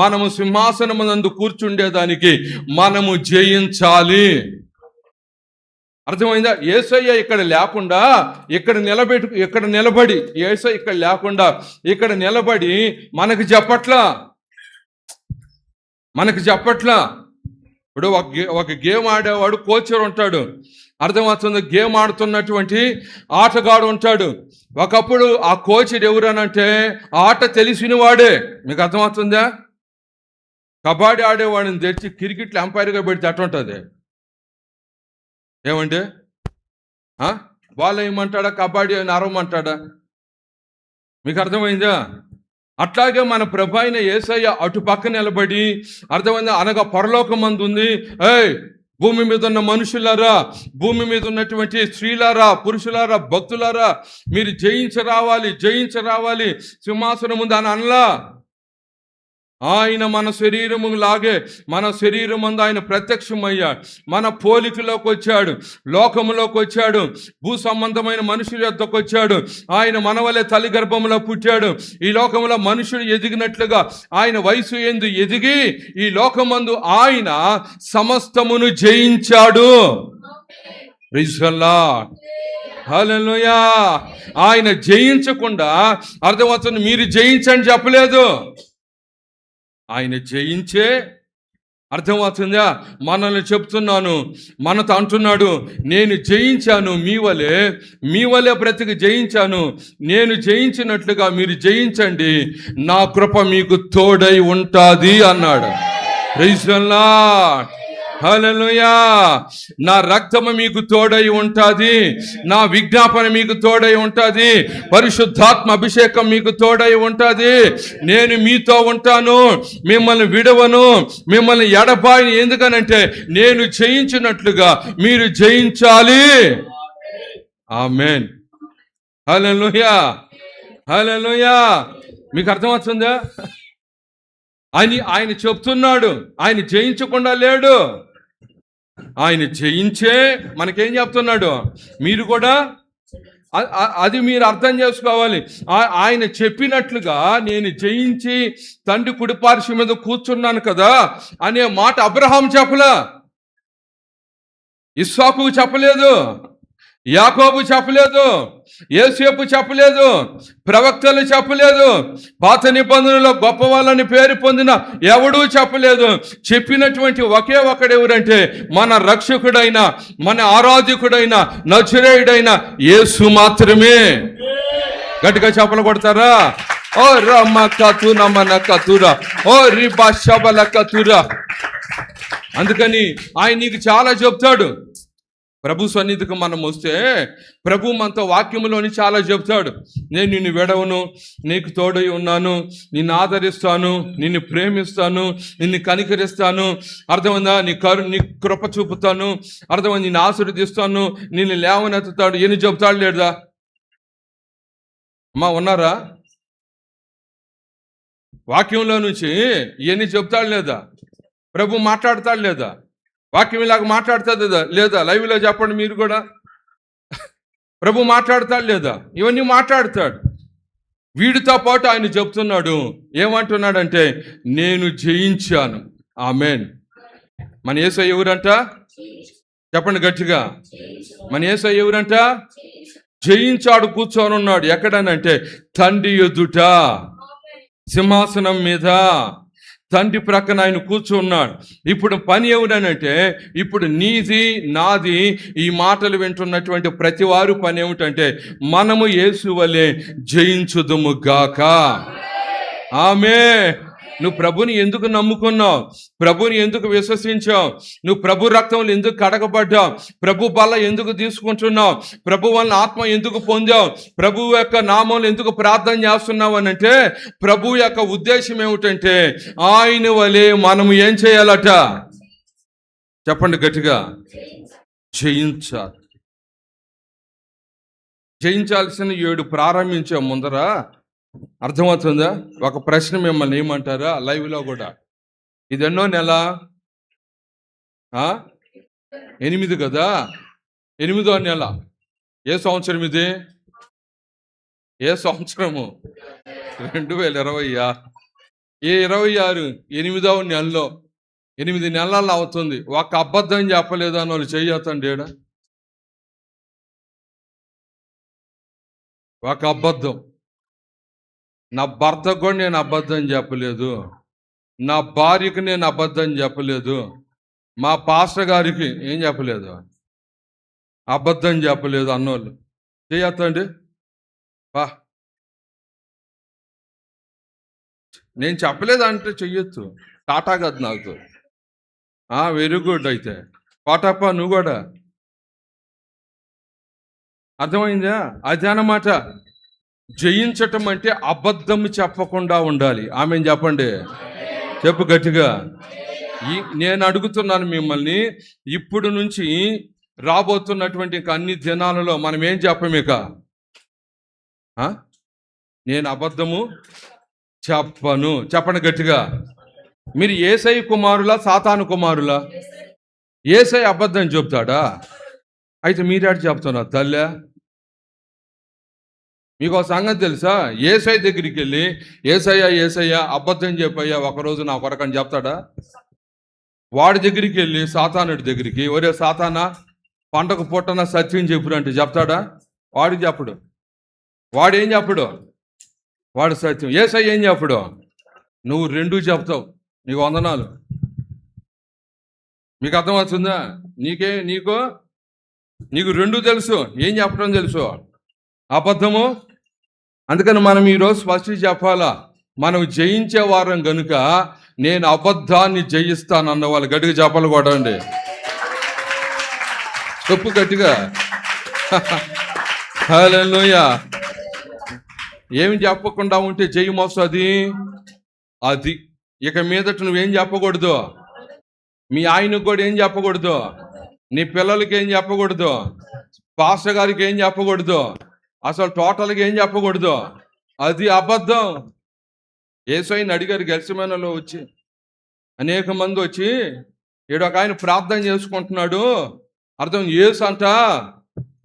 మనము సింహాసనమునందు కూర్చుండేదానికి మనము జయించాలి. అర్థమైందా? యేసయ్య ఇక్కడ లేకుండా ఇక్కడ నిలబడి, యేసయ్య ఇక్కడ లేకుండా ఇక్కడ నిలబడి మనకు చెప్పట్లా. ఇప్పుడు ఒక గేమ్ ఆడేవాడు కోచర్ ఉంటాడు, అర్థమవుతుంది, గేమ్ ఆడుతున్నటువంటి ఆటగాడు ఉంటాడు. ఒకప్పుడు ఆ కోచర్ ఎవరనంటే ఆట తెలిసిన వాడే. మీకు అర్థమవుతుందా? కబడ్డీ ఆడేవాడిని తెచ్చి క్రికెట్లో ఎంపైర్గా పెడితే అట్టుంటుంది. ఏమంటే బాల్ వేయమంటాడా, కబడ్డీ అని అరవమంటాడా? మీకు అర్థమైందా? అట్లాగే మన ప్రభు అయిన యేసయ్య అటు పక్క నిలబడి, అర్థమైందా, అనగా పరలోకమందు ఉంది, ఏయ్ భూమి మీద ఉన్న మనుషులారా, భూమి మీద ఉన్నటువంటి స్త్రీలారా, పురుషులారా, భక్తులారా, మీరు జయించరావాలి సింహాసనం ముందు అని అనలా. ఆయన మన శరీరము లాగే, మన శరీరం ముందు ఆయన ప్రత్యక్షమయ్యాడు, మన పోలికలోకి వచ్చాడు, లోకములోకి వచ్చాడు, భూ సంబంధమైన మనుషుల యొద్దకు వచ్చాడు. ఆయన మన వలె తల్లి గర్భంలో పుట్టాడు. ఈ లోకములో మనుషుడు ఎదిగినట్లుగా ఆయన వయసు ఎందు ఎదిగి ఈ లోకమందు ఆయన సమస్తమును జయించాడు. Praise the Lord. హల్లెలూయా. ఆయన జయించకుండా, అర్థమవుతుంది, మీరు జయించని చెప్పలేదు. ఆయన జయించే, అర్థమవుతుందా, మనల్ని చెప్తున్నాను, మనతో అంటున్నాడు, నేను జయించాను, మీ వలె బ్రతికి జయించాను, నేను జయించినట్లుగా మీరు జయించండి, నా కృప మీకు తోడై ఉంటాది అన్నాడు. Praise the Lord. హల్లెలూయా. నా రక్తము మీకు తోడై ఉంటుంది, నా విజ్ఞాపన మీకు తోడై ఉంటుంది, పరిశుద్ధాత్మ అభిషేకం మీకు తోడై ఉంటుంది. నేను మీతో ఉంటాను, మిమ్మల్ని విడవను, మిమ్మల్ని ఎడబాయను. ఎందుకనంటే నేను జయించినట్లుగా మీరు జయించాలి. ఆమేన్. హల్లెలూయా, హల్లెలూయా. మీకు అర్థమవుతుందా? ఆయన చెప్తున్నాడు, ఆయన జయించకుండా లేడు, ఆయన జయించే మనకేం చెప్తున్నాడు. మీరు కూడా అది మీరు అర్థం చేసుకోవాలి. ఆయన చెప్పినట్లుగా నేను జయించి తండ్రి కుడిపార్శ్వం మీద కూర్చున్నాను కదా అనే మాట అబ్రహాం చెప్పలా, ఇస్సాకుకు చెప్పలేదు, యాకోబు చెప్పలేదు, యోసేపు చెప్పలేదు, ప్రవక్తలు చెప్పలేదు, పాత నిబంధనలో గొప్ప వాళ్ళని పేరు పొందిన ఎవడూ చెప్పలేదు. చెప్పినటువంటి ఒకే ఒకడు ఎవరంటే మన రక్షకుడైన, మన ఆరాధకుడైన, నజరేయుడైన యేసు మాత్రమే. గట్టిగా చెప్పలు కొడతారా? ఓ రమ కతుర మన కతుర, ఓ రిబా శబల కతుర. అందుకని ఆయన నీకు చాలా చెప్తాడు. ప్రభు సన్నిధికి మనం వస్తే ప్రభు మనతో వాక్యములోని చాలా చెప్తాడు. నేను నిన్ను విడవను, నీకు తోడై ఉన్నాను, నిన్ను ఆదరిస్తాను, నిన్ను ప్రేమిస్తాను, నిన్ను కనికరిస్తాను, అర్థమైందా? నీ కృప చూపుతాను, అర్థమైంది, నిన్ను ఆశీర్వదిస్తాను, నిన్ను లేవనెత్తుతాడు. ఎన్ని చెప్తాడు లేదా? అమ్మా ఉన్నారా? వాక్యంలో నుంచి ఎన్ని చెప్తాడు లేదా? ప్రభు మాట్లాడతాడు లేదా? వాక్యం ఇలాగ మాట్లాడుతుంది లేదా? లైవ్లో చెప్పండి మీరు కూడా. ప్రభు మాట్లాడతాడు లేదా? ఇవన్నీ మాట్లాడతాడు. వీడితో పాటు ఆయన చెప్తున్నాడు, ఏమంటున్నాడంటే నేను జయించాను. ఆమేన్. మన యేసయ్య ఎవరంట? చెప్పండి గట్టిగా. మన యేసయ్య ఎవరంట? జయించాడు, కూర్చొని ఉన్నాడు. ఎక్కడనంటే తండ్రి ఎదుట, సింహాసనం మీద, తండ్రి ప్రక్కన ఆయన కూర్చున్నాడు. ఇప్పుడు పని ఏమిటనంటే, ఇప్పుడు నీది నాది ఈ మాటలు వింటున్నటువంటి ప్రతి వారు పని ఏమిటంటే మనము యేసు వలె జయించుదుము గాక. ఆమేన్. నువ్వు ప్రభుని ఎందుకు నమ్ముకున్నావు? ప్రభుని ఎందుకు విశ్వసించావు? నువ్వు ప్రభు రక్తంలో ఎందుకు కడగబడ్డావు? ప్రభు బల్ల ఎందుకు తీసుకుంటున్నావు? ప్రభు వలన ఆత్మ ఎందుకు పొందావు? ప్రభు యొక్క నామంలో ఎందుకు ప్రార్థన చేస్తున్నావు అని అంటే, ప్రభు యొక్క ఉద్దేశం ఏమిటంటే ఆయన వలె మనము ఏం చేయాలట? చెప్పండి గట్టిగా. జయించాలి. జయించాల్సిన 7 ప్రారంభించే ముందర అర్థమవుతుందా? ఒక ప్రశ్న మిమ్మల్ని ఏమంటారా? లైవ్లో కూడా, ఇది ఎన్నో నెల? 8 కదా? 8వ నెల. ఏ సంవత్సరం ఇది? ఏ సంవత్సరము? 2020. ఏ 26 8వ నెలలో 8 నెలలు అవుతుంది. ఒక అబద్ధం చెప్పలేదు అని వాళ్ళు చెయ్యతండి. ఒక అబద్ధం. నా భర్తకు కూడా నేను అబద్ధం చెప్పలేదు, నా భార్యకు నేను అబద్ధం చెప్పలేదు, మా పాస్టర్ గారికి ఏం చెప్పలేదు, అబద్ధం చెప్పలేదు అన్నోళ్ళు చేయొద్దండి. బా, నేను చెప్పలేదు అంటే చెయ్యొచ్చు. టాటా కదా నాకు. Very good. అయితే పాటప్ప నువ్వు కూడా. అర్థమైందా? అదే అన్నమాట. జయించటం అంటే అబద్ధం చెప్పకుండా ఉండాలి. ఆమెను చెప్పండి. చెప్పు గట్టిగా. నేను అడుగుతున్నాను మిమ్మల్ని, ఇప్పుడు నుంచి రాబోతున్నటువంటి ఇంకా అన్ని దినాలలో మనం ఏం చెప్పమిక? నేను అబద్ధము చెప్పను. చెప్పండి గట్టిగా. మీరు యేసయ్య కుమారులా సాతాను కుమారులా? యేసయ్య అబద్ధం చెప్తాడా? అయితే మీరేడు చెప్తున్నారు తల్లి? మీకు ఒక సంగతి తెలుసా? యేసయ్య దగ్గరికి వెళ్ళి ఏసయ్య అబద్ధం చెప్పయ్యా ఒకరోజు నా కొరకని చెప్తాడా? వాడి దగ్గరికి వెళ్ళి సాతానుడి దగ్గరికి, ఒరే సాతానా పంటకు పుట్టన సత్యం చెప్పురంటే చెప్తాడా? వాడు చెప్పడు. వాడు ఏం చెప్పడు? వాడు సత్యం. యేసయ్య ఏం చెప్పడు? నువ్వు 2 చెప్తావు. నీకు వందనాలు. మీకు అర్థమవుతుందా? నీకు 2 తెలుసు. ఏం చెప్పడం తెలుసు? అబద్ధము. అందుకని మనం ఈరోజు ఫస్ట్ చెప్పాలా, మనం జయించే వారం కనుక నేను అబద్ధాన్ని జయిస్తానన్న వాళ్ళు గట్టిగా చెప్పాలి కూడా అండి. చెప్పు గట్టిగా. హల్లెలూయా. ఏమి చెప్పకుండా ఉంటే జయం వస్తుంది. అది ఇక మీదట నువ్వేం చెప్పకూడదు. మీ ఆయనకు కూడా ఏం చెప్పకూడదు. నీ పిల్లలకి ఏం చెప్పకూడదు. పాస్టర్ గారికి ఏం చెప్పకూడదు. అసలు టోటల్గా ఏం చెప్పకూడదు. అది అబద్ధం. యేసయ్యని అడిగారు గెత్సేమనేలో వచ్చి, అనేక మంది వచ్చి, ఒక ఆయన ప్రార్థన చేసుకుంటున్నాడు, అర్థం యేసు అంట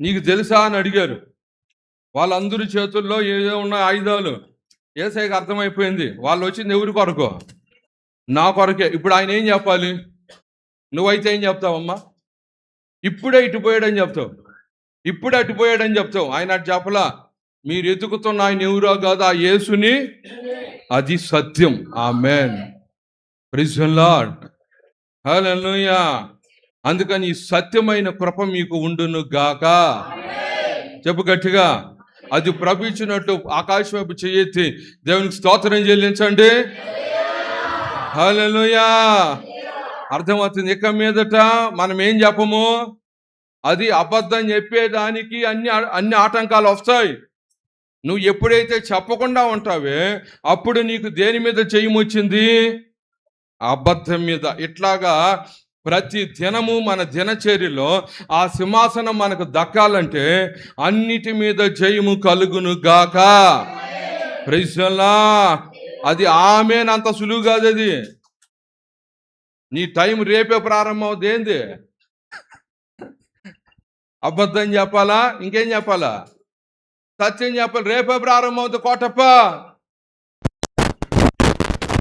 నీకు తెలుసా అని అడిగారు. వాళ్ళందరి చేతుల్లో ఏదో ఉన్న ఆయుధాలు. యేసయ్యకి అర్థమైపోయింది వాళ్ళు వచ్చింది ఎవరి కొరకు? నా కొరకే. ఇప్పుడు ఆయన ఏం చెప్పాలి? నువ్వైతే ఏం చెప్తావమ్మా? ఇప్పుడే ఇటు పోయాడని చెప్తావు. ఇప్పుడు అటుపోయాడని చెప్తావు. ఆయన అటు చెప్పలా. మీరు ఎతుకుతున్న ఆయన ఎవరో కాదు, ఆ యేసుని, అది సత్యం. ఆమేన్. Praise the Lord. హల్లెలూయా. అందుకని ఈ సత్యమైన కృప మీకు ఉండును గాక. చెప్పు గట్టిగా. అది ప్రభు ఇచ్చినట్లు ఆకాశం వైపు చేయెత్తి దేవునికి స్తోత్రం చెల్లించండి. హల్లెలూయా. అర్థమవుతుంది. ఇక మీదట మనం ఏం చెప్పము, అది అబద్ధం చెప్పేదానికి అన్ని ఆటంకాలు వస్తాయి. నువ్వు ఎప్పుడైతే చెప్పకుండా ఉంటావే అప్పుడు నీకు దేని మీద జయమొచ్చింది? అబద్ధం మీద. ఇట్లాగా ప్రతి దినము మన దినచర్యలో ఆ సింహాసనం మనకు దక్కాలంటే అన్నిటి మీద జయము కలుగును గాక. Praise the Lord. అది ఆమేన్. అంత సులువు కాదు అది. నీ టైం రేపే ప్రారంభం అవుతుంది. ఏంది అబద్ధం చెప్పాలా? ఇంకేం చెప్పాలా? సత్యం చెప్పాలి. రేపే ప్రారంభం అవుతుంది. కోటప్ప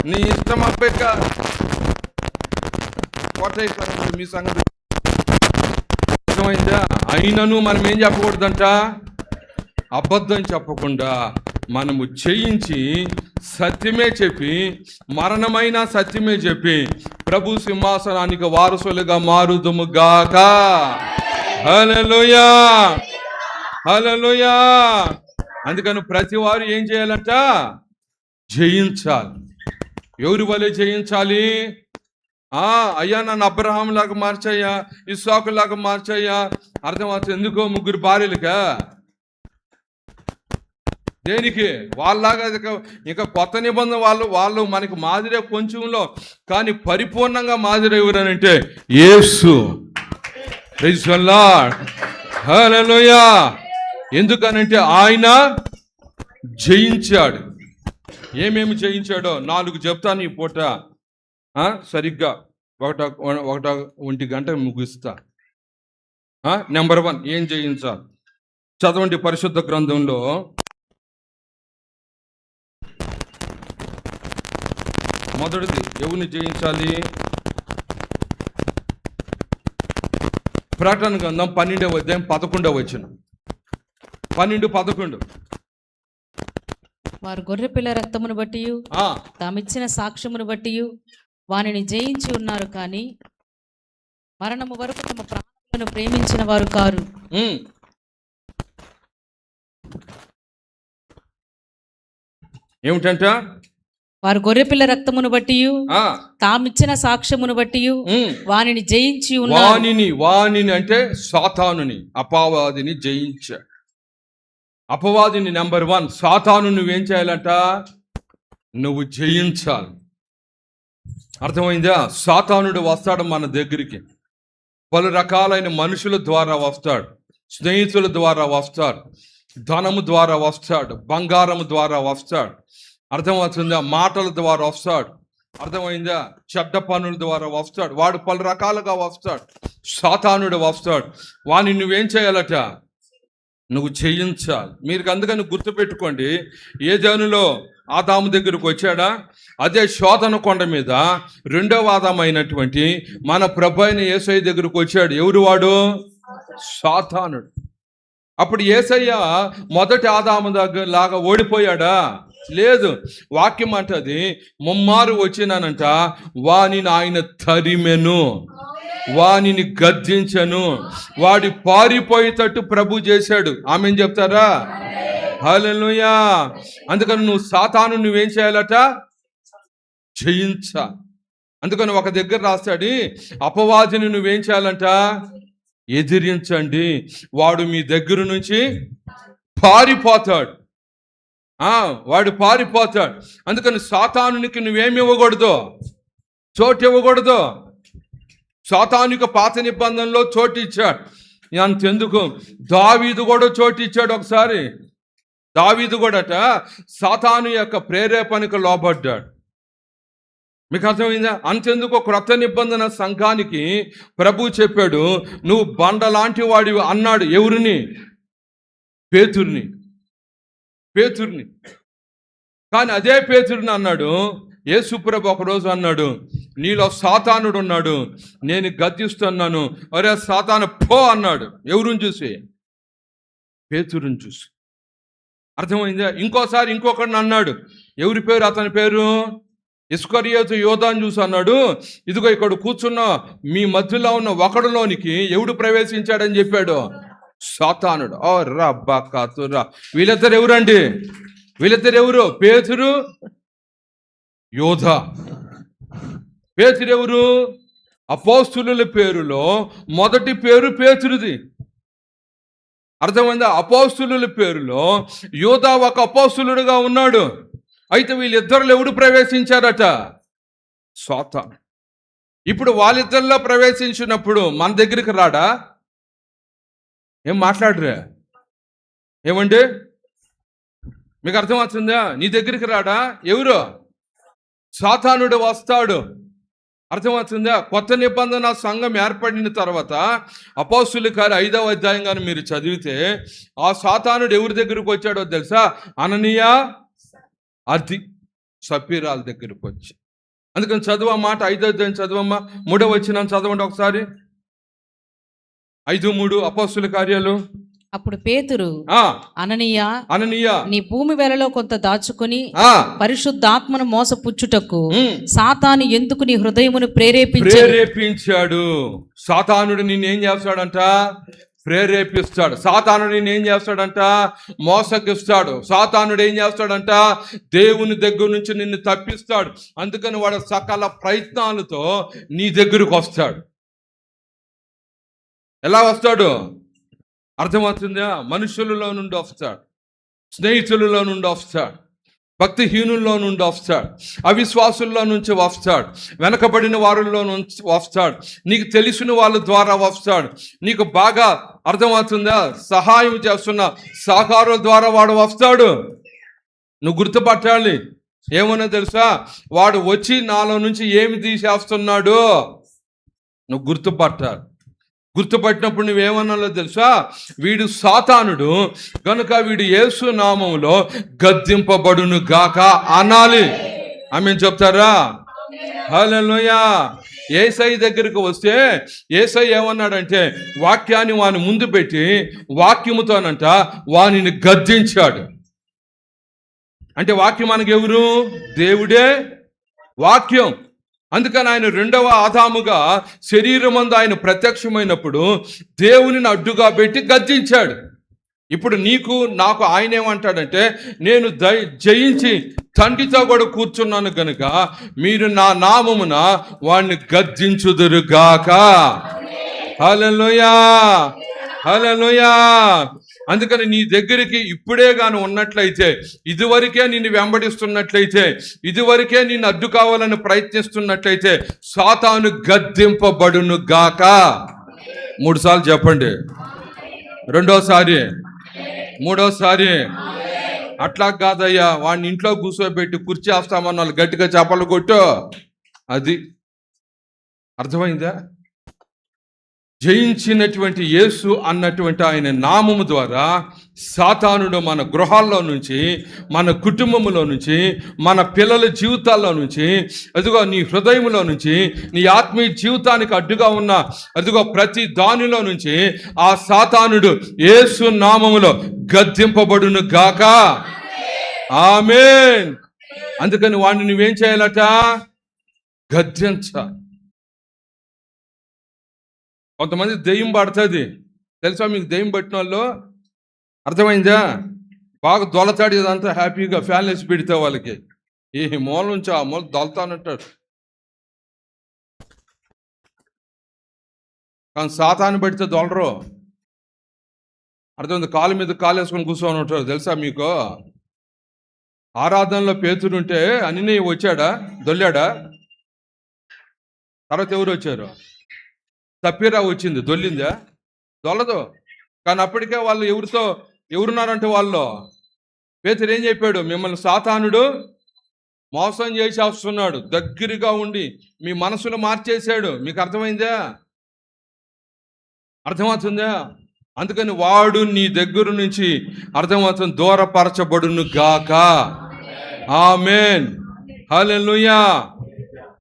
నీ ఇష్టం అప్పక కోట మీ సంగతి అర్థమైందా? అయినను మనం ఏం చెప్పకూడదంట, అబద్ధం చెప్పకుండా మనము చేయించి సత్యమే చెప్పి, మరణమైన సత్యమే చెప్పి ప్రభు సింహాసనానికి వారసులుగా మారుదుము గాక. హల్లెలూయా. హల్లెలూయా. అందుకని ప్రతి వారు ఏం చేయాలంట? జయించాలి. ఎవరి వలె జయించాలి? అయ్యా నన్ను అబ్రహాం లాగా మార్చయ్యా, ఇస్సాకు లాగా మార్చయ్యా. అర్థమవుతుంది. ఎందుకో? ముగ్గురు భార్యలుగా. దేనికి? వాళ్ళలాగా ఇంకా కొత్త నిబంధన వాళ్ళు మనకి మాదిరే కొంచెంలో, కానీ పరిపూర్ణంగా మాదిరి ఎవరనంటే యేసు. Praise the Lord. హల్లెలూయా. ఎందుకనంటే ఆయన జయించాడు. ఏమేమి జయించాడో 4 చెప్తాను ఈ పూట. సరిగ్గా 1 గంట ముగిస్తా. నెంబర్ 1 ఏం జయించాలి? చదవండి పరిశుద్ధ గ్రంథంలో మొదటిది ఎవరిని జయించాలి? ప్రకటన గ్రంథం 12వ అధ్యాయం 11వ వచనం. 12-11. వారు గొర్రెపిల్ల రక్తమును బట్టి తామిచ్చిన సాక్ష్యమును బట్టి వానిని జయించి ఉన్నారు, కానీ మరణము వరకు తమ ప్రాణములను ప్రేమించిన వారు కారు. ఏమిటంట? వారు గొర్రెపిల్ల రక్తమును బట్టి తామిచ్చిన సాక్ష్యమును బట్టి వానిని జయించి ఉన్నారు. వానిని అంటే సాతానుని, అపవాదిని జయించాడు. అపవాదిని నెంబర్ 1. సాతాను నువ్వేం చేయాలంట? నువ్వు జయించాలి. అర్థమైందా? సాతానుడు వస్తాడు మన దగ్గరికి. పలు రకాలైన మనుషుల ద్వారా వస్తాడు, స్నేహితుల ద్వారా వస్తాడు, ధనము ద్వారా వస్తాడు, బంగారము ద్వారా వస్తాడు. అర్థమవుతుందా? మాటల ద్వారా వస్తాడు. అర్థమైందా? చెడ్డ పనుల ద్వారా వస్తాడు. వాడు పలు రకాలుగా వస్తాడు. సాతానుడు వస్తాడు. వాడిని నువ్వేం చేయాలట? నువ్వు చేయించాలి. మీరు అందుకని గుర్తుపెట్టుకోండి, ఏదెనులో ఆదాము దగ్గరకు వచ్చాడా? అదే శోధన కొండ మీద రెండవ ఆదామైనటువంటి మన ప్రభు అయిన యేసయ్య దగ్గరకు వచ్చాడు. ఎవరు వాడు? సాతానుడు. అప్పుడు యేసయ్య మొదటి ఆదాము దగ్గర లాగా ఓడిపోయాడా? లేదు. వాక్యం అంటది, ముమ్మారు వచ్చినానంట, వానిని ఆయన తరిమెను, వానిని గద్దించను, వాడి పారిపోయేటట్టు ప్రభు చేశాడు. ఆమెన్ చెప్తారా? హల్లెలూయా. అందుకని నువ్వు సాతాను నువ్వేం చేయాలట? జయించాలి. అందుకని ఒక దగ్గర రాస్తాడు, అపవాదిని నువ్వేం చేయాలంట? ఎదిరించండి, వాడు మీ దగ్గర నుంచి పారిపోతాడు. వాడు పారిపోతాడు. అందుకని సాతానునికి నువ్వేమి ఇవ్వకూడదు? చోటు ఇవ్వకూడదు. సాతానునికి పాత నిబంధనలో చోటు ఇచ్చాడు. అంతెందుకు, దావీదు కూడా చోటు ఇచ్చాడు. ఒకసారి దావీదు కూడాట సాతాను యొక్క ప్రేరేపణకు లోబడ్డాడు. మీకు అర్థమైందా? అంతెందుకు, క్రొత్త నిబంధన సంఘానికి ప్రభు చెప్పాడు, నువ్వు బండలాంటి వాడివి అన్నాడు. ఎవరిని? పేతుర్ని. కానీ అదే పేతురుని అన్నాడు యేసుప్రభు ఒకరోజు అన్నాడు, నీలో సాతానుడు ఉన్నాడు, నేను గద్దిస్తున్నాను, అరే సాతాను పో అన్నాడు. ఎవరిని చూసి? పేతురుని చూసి. అర్థమైందా? ఇంకోసారి ఇంకొకడిని అన్నాడు. ఎవరి పేరు? అతని పేరు ఇస్కరియోతు యోధాను చూసి అన్నాడు, ఇదిగో ఇక్కడ కూర్చున్న మీ మధ్యలో ఉన్న ఒకడులోనికి ఎవడు ప్రవేశించాడని చెప్పాడు? సాతానుడు. ఓ రబ్బా కాతురా. వీళ్ళిద్దరు ఎవరండి? వీళ్ళిద్దరు ఎవరు? పేతురు, యోధ. పేతురు ఎవరు? అపోస్తులుల పేరులో మొదటి పేరు పేతురుది. అర్థమైందా? అపోస్తులుల పేరులో యోధ ఒక అపోస్తులుడుగా ఉన్నాడు. అయితే వీళ్ళిద్దరు ఎవడు ప్రవేశించారట? సాతాను. ఇప్పుడు వాళ్ళిద్దరిలో ప్రవేశించినప్పుడు మన దగ్గరికి రాడా? ఏం మాట్లాడరా? ఏమండి, మీకు అర్థమవుతుందా? నీ దగ్గరికి రాడా? ఎవరు? సాతానుడు వస్తాడు. అర్థమవుతుందా? కొత్త నిబంధన సంఘం ఏర్పడిన తర్వాత అపోస్తుల కార్యం 5వ అధ్యాయం కానీ మీరు చదివితే ఆ సాతానుడు ఎవరి దగ్గరికి వచ్చాడో తెలుసా? అననీయ, అది సప్పీరాల దగ్గరికి వచ్చి. అందుకని చదువు మాట 5వ అధ్యాయం చదువమ్మా. 3వ వచనం చదవండి ఒకసారి. 5:3 అపోస్తుల కార్యాలు. అప్పుడు పేతురు, అననీయ, నీ భూమి వెలలో కొంత దాచుకుని పరిశుద్ధాత్మను మోసపుచ్చుటకు సాతాను ఎందుకు నీ హృదయమును ప్రేరేపించాడు? సాతానుడు నిన్నేం చేస్తాడంట? ప్రేరేపిస్తాడు. సాతానుడు నిన్నేం చేస్తాడంట? మోసగిస్తాడు. సాతానుడు ఏం చేస్తాడంట? దేవుని దగ్గర నుంచి నిన్ను తప్పిస్తాడు. అందుకని వాడు సకల ప్రయత్నాలతో నీ దగ్గరకు వస్తాడు. ఎలా వస్తాడు? అర్థమవుతుందా? మనుషులలో నుండి వస్తాడు, స్నేహితులలో నుండి వస్తాడు, భక్తిహీనుల్లో నుండి వస్తాడు, అవిశ్వాసుల్లో నుంచి వస్తాడు, వెనకబడిన వారిలో నుంచి వస్తాడు, నీకు తెలిసిన వాళ్ళ ద్వారా వస్తాడు, నీకు బాగా అర్థమవుతుందా సహాయం చేస్తున్న సహకారుల ద్వారా వాడు వస్తాడు. నువ్వు గుర్తుపట్టాలి. ఏమన్నా తెలుసా? వాడు వచ్చి నాలో నుంచి ఏమి తీసేస్తున్నాడు నువ్వు గుర్తుపట్టాలి. గుర్తుపట్టినప్పుడు నువ్వేమన్నాలో తెలుసా? వీడు సాతానుడు కనుక వీడు యేసు నామములో గద్దింపబడును గాక అనాలి. ఆమేన్ చెప్తారా? హల్లెలూయా. యేసయ్య దగ్గరికి వస్తే యేసయ్య ఏమన్నాడంటే వాక్యాన్ని వాని ముందు పెట్టి వాక్యముతోనంట వానిని గద్దించాడు. అంటే వాక్యం మనకి ఎవరు? దేవుడే వాక్యం. అందుకని ఆయన 2వ ఆదాముగా శరీరమందు ఆయన ప్రత్యక్షమైనప్పుడు దేవునిని అడ్డుగా పెట్టి గద్దించాడు. ఇప్పుడు నీకు నాకు ఆయన ఏమంటాడంటే నేను జయించి తండ్రితో కూడా కూర్చున్నాను కనుక మీరు నా నామమున వాడిని గద్దించుదురుగాక. హల్లెలూయా, హల్లెలూయా. అందుకని నీ దగ్గరికి ఇప్పుడే గాని ఉన్నట్లయితే, ఇదివరకే నిన్ను వెంబడిస్తున్నట్లయితే, ఇదివరకే నిన్ను అడ్డు కావాలని ప్రయత్నిస్తున్నట్లయితే సాతాను గద్దింపబడును గాక. 3 సార్లు చెప్పండి. 2వసారి, 3వసారి. అట్లా కాదయ్యా, వాడిని ఇంట్లో కూర్చోబెట్టి కుర్చీ వేస్తామన్న వాళ్ళు గట్టిగా చప్పలు కొట్టు. అది అర్థమైందా? జయించినటువంటి యేసు అన్నటువంటి ఆయన నామము ద్వారా సాతానుడు మన గృహాల్లో నుంచి, మన కుటుంబంలో నుంచి, మన పిల్లల జీవితాల్లో నుంచి, అదిగో నీ హృదయంలో నుంచి, నీ ఆత్మీయ జీవితానికి అడ్డుగా ఉన్న అదిగో ప్రతి దానిలో నుంచి ఆ సాతానుడు యేసు నామములో గద్దింపబడును గాక. ఆమేన్. అందుకని వాడిని నువ్వేం చేయాలట? గద్దించాలి. కొంతమంది దెయ్యం పడుతుంది తెలుసా మీకు? దెయ్యం పట్టిన వాళ్ళు అర్థమైందా? బాగా దొలతాడు ఇదంతా హ్యాపీగా ఫ్యాన్ వేసి పెడితే వాళ్ళకి ఈ మూల నుంచి ఆ మూల దొలతానంటాడు. కానీ సాతాను పడితే దొలరు. అర్థమైంది? కాలు మీద కాలు వేసుకొని కూర్చొని ఉంటారు తెలుసా మీకు? ఆరాధనలో పేతురుంటే అన్నీ వచ్చాడా? దొల్లాడా? తర్వాత ఎవరు వచ్చారు? సప్పీరా వచ్చింది. దొల్లిందా? దొల్లదు. కానీ అప్పటికే వాళ్ళు ఎవరున్నారంటే వాళ్ళు పేతురు ఏం చెప్పాడు? మిమ్మల్ని సాతానుడు మోసం చేసేస్తున్నాడు, దగ్గరగా ఉండి మీ మనసులు మార్చేశాడు. మీకు అర్థమైందా? అర్థమవుతుందా? అందుకని వాడు నీ దగ్గర నుంచి అర్థమవుతుంది దూరపరచబడును గాక. ఆమేన్, హల్లెలూయా.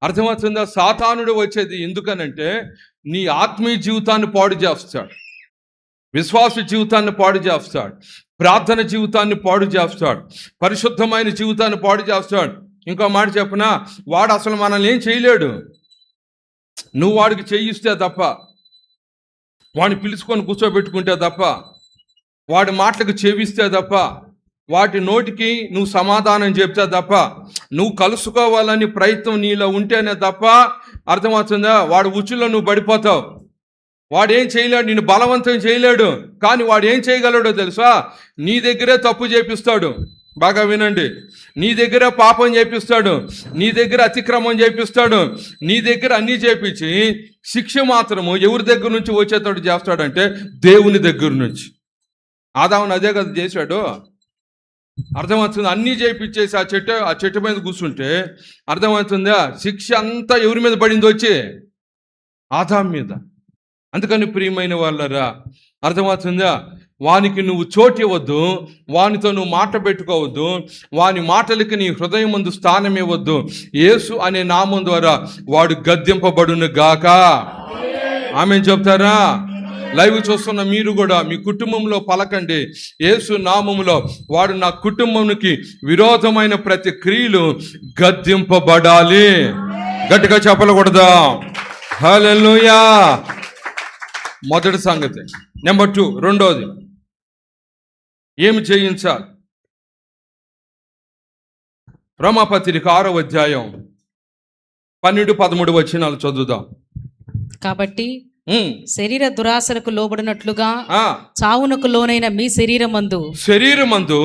అర్థమవుతుందా? సాతానుడు వచ్చేది ఎందుకనంటే నీ ఆత్మీయ జీవితాన్ని పాడు చేస్తాడు. విశ్వాస జీవితాన్ని పాడు చేస్తాడు, ప్రార్థన జీవితాన్ని పాడు చేస్తాడు, పరిశుద్ధమైన జీవితాన్ని పాడు చేస్తాడు. ఇంకో మాట చెప్పనా, వాడు అసలు మనల్ని ఏం చేయలేడు. నువ్వు వాడికి చేయిస్తే తప్ప, వాడిని పిలుచుకొని కూర్చోబెట్టుకుంటే తప్ప, వాడి మాటలకు చెవిస్తే తప్ప, వాటి నోటికి నువ్వు సమాధానం చెప్తే తప్ప, నువ్వు కలుసుకోవాలని ప్రయత్నం నీలో ఉంటేనే తప్ప, అర్థమవుతుందా, వాడు ఉచ్చులో నువ్వు పడిపోతావు. వాడు ఏం చేయలేడు, నిన్ను బలవంతం చేయలేడు. కానీ వాడు ఏం చేయగలడో తెలుసా, నీ దగ్గరే తప్పు చేపిస్తాడు. బాగా వినండి, నీ దగ్గర పాపం చేపిస్తాడు, నీ దగ్గర అతిక్రమం చేపిస్తాడు, నీ దగ్గర అన్నీ చేపించి శిక్ష మాత్రము ఎవరి దగ్గర నుంచి వచ్చేటట్టు చేస్తాడంటే దేవుని దగ్గర నుంచి. ఆదామును అదే కదా చేశాడు. అర్థమవుతుంది, అన్నీ చేపించేసి ఆ చెట్టు మీద కూర్చుంటే అర్థమవుతుందా, శిక్ష అంతా ఎవరి మీద పడింది, వచ్చి ఆదాము మీద. అందుకని ప్రియమైన వాళ్ళరా, అర్థమవుతుందా, వానికి నువ్వు చోటు ఇవ్వద్దు, వానితో నువ్వు మాట పెట్టుకోవద్దు, వాని మాటలకి నీ హృదయం ముందు స్థానం ఇవ్వద్దు. యేసు అనే నామం ద్వారా వాడు గద్దింపబడును గాక. ఆమేన్ చెప్తారా? లైవ్ చూస్తున్న మీరు కూడా మీ కుటుంబంలో పలకండి, యేసు నామములో వాడు నా కుటుంబానికి విరోధమైన ప్రతి క్రియలు గద్దింపబడాలి. గట్టిగా చెప్పకూడదా? హల్లెలూయా. మొదటి సంగతి. నెంబర్ 2, రెండోది ఏమి చేయించాలి? రోమాపత్రిక 6వ అధ్యాయం 12-13 వచనాలు చదువుదాం. కాబట్టి శరీర దురాశలకు లోబడినట్లుగా చావునకు లోనైన మీ శరీరమందు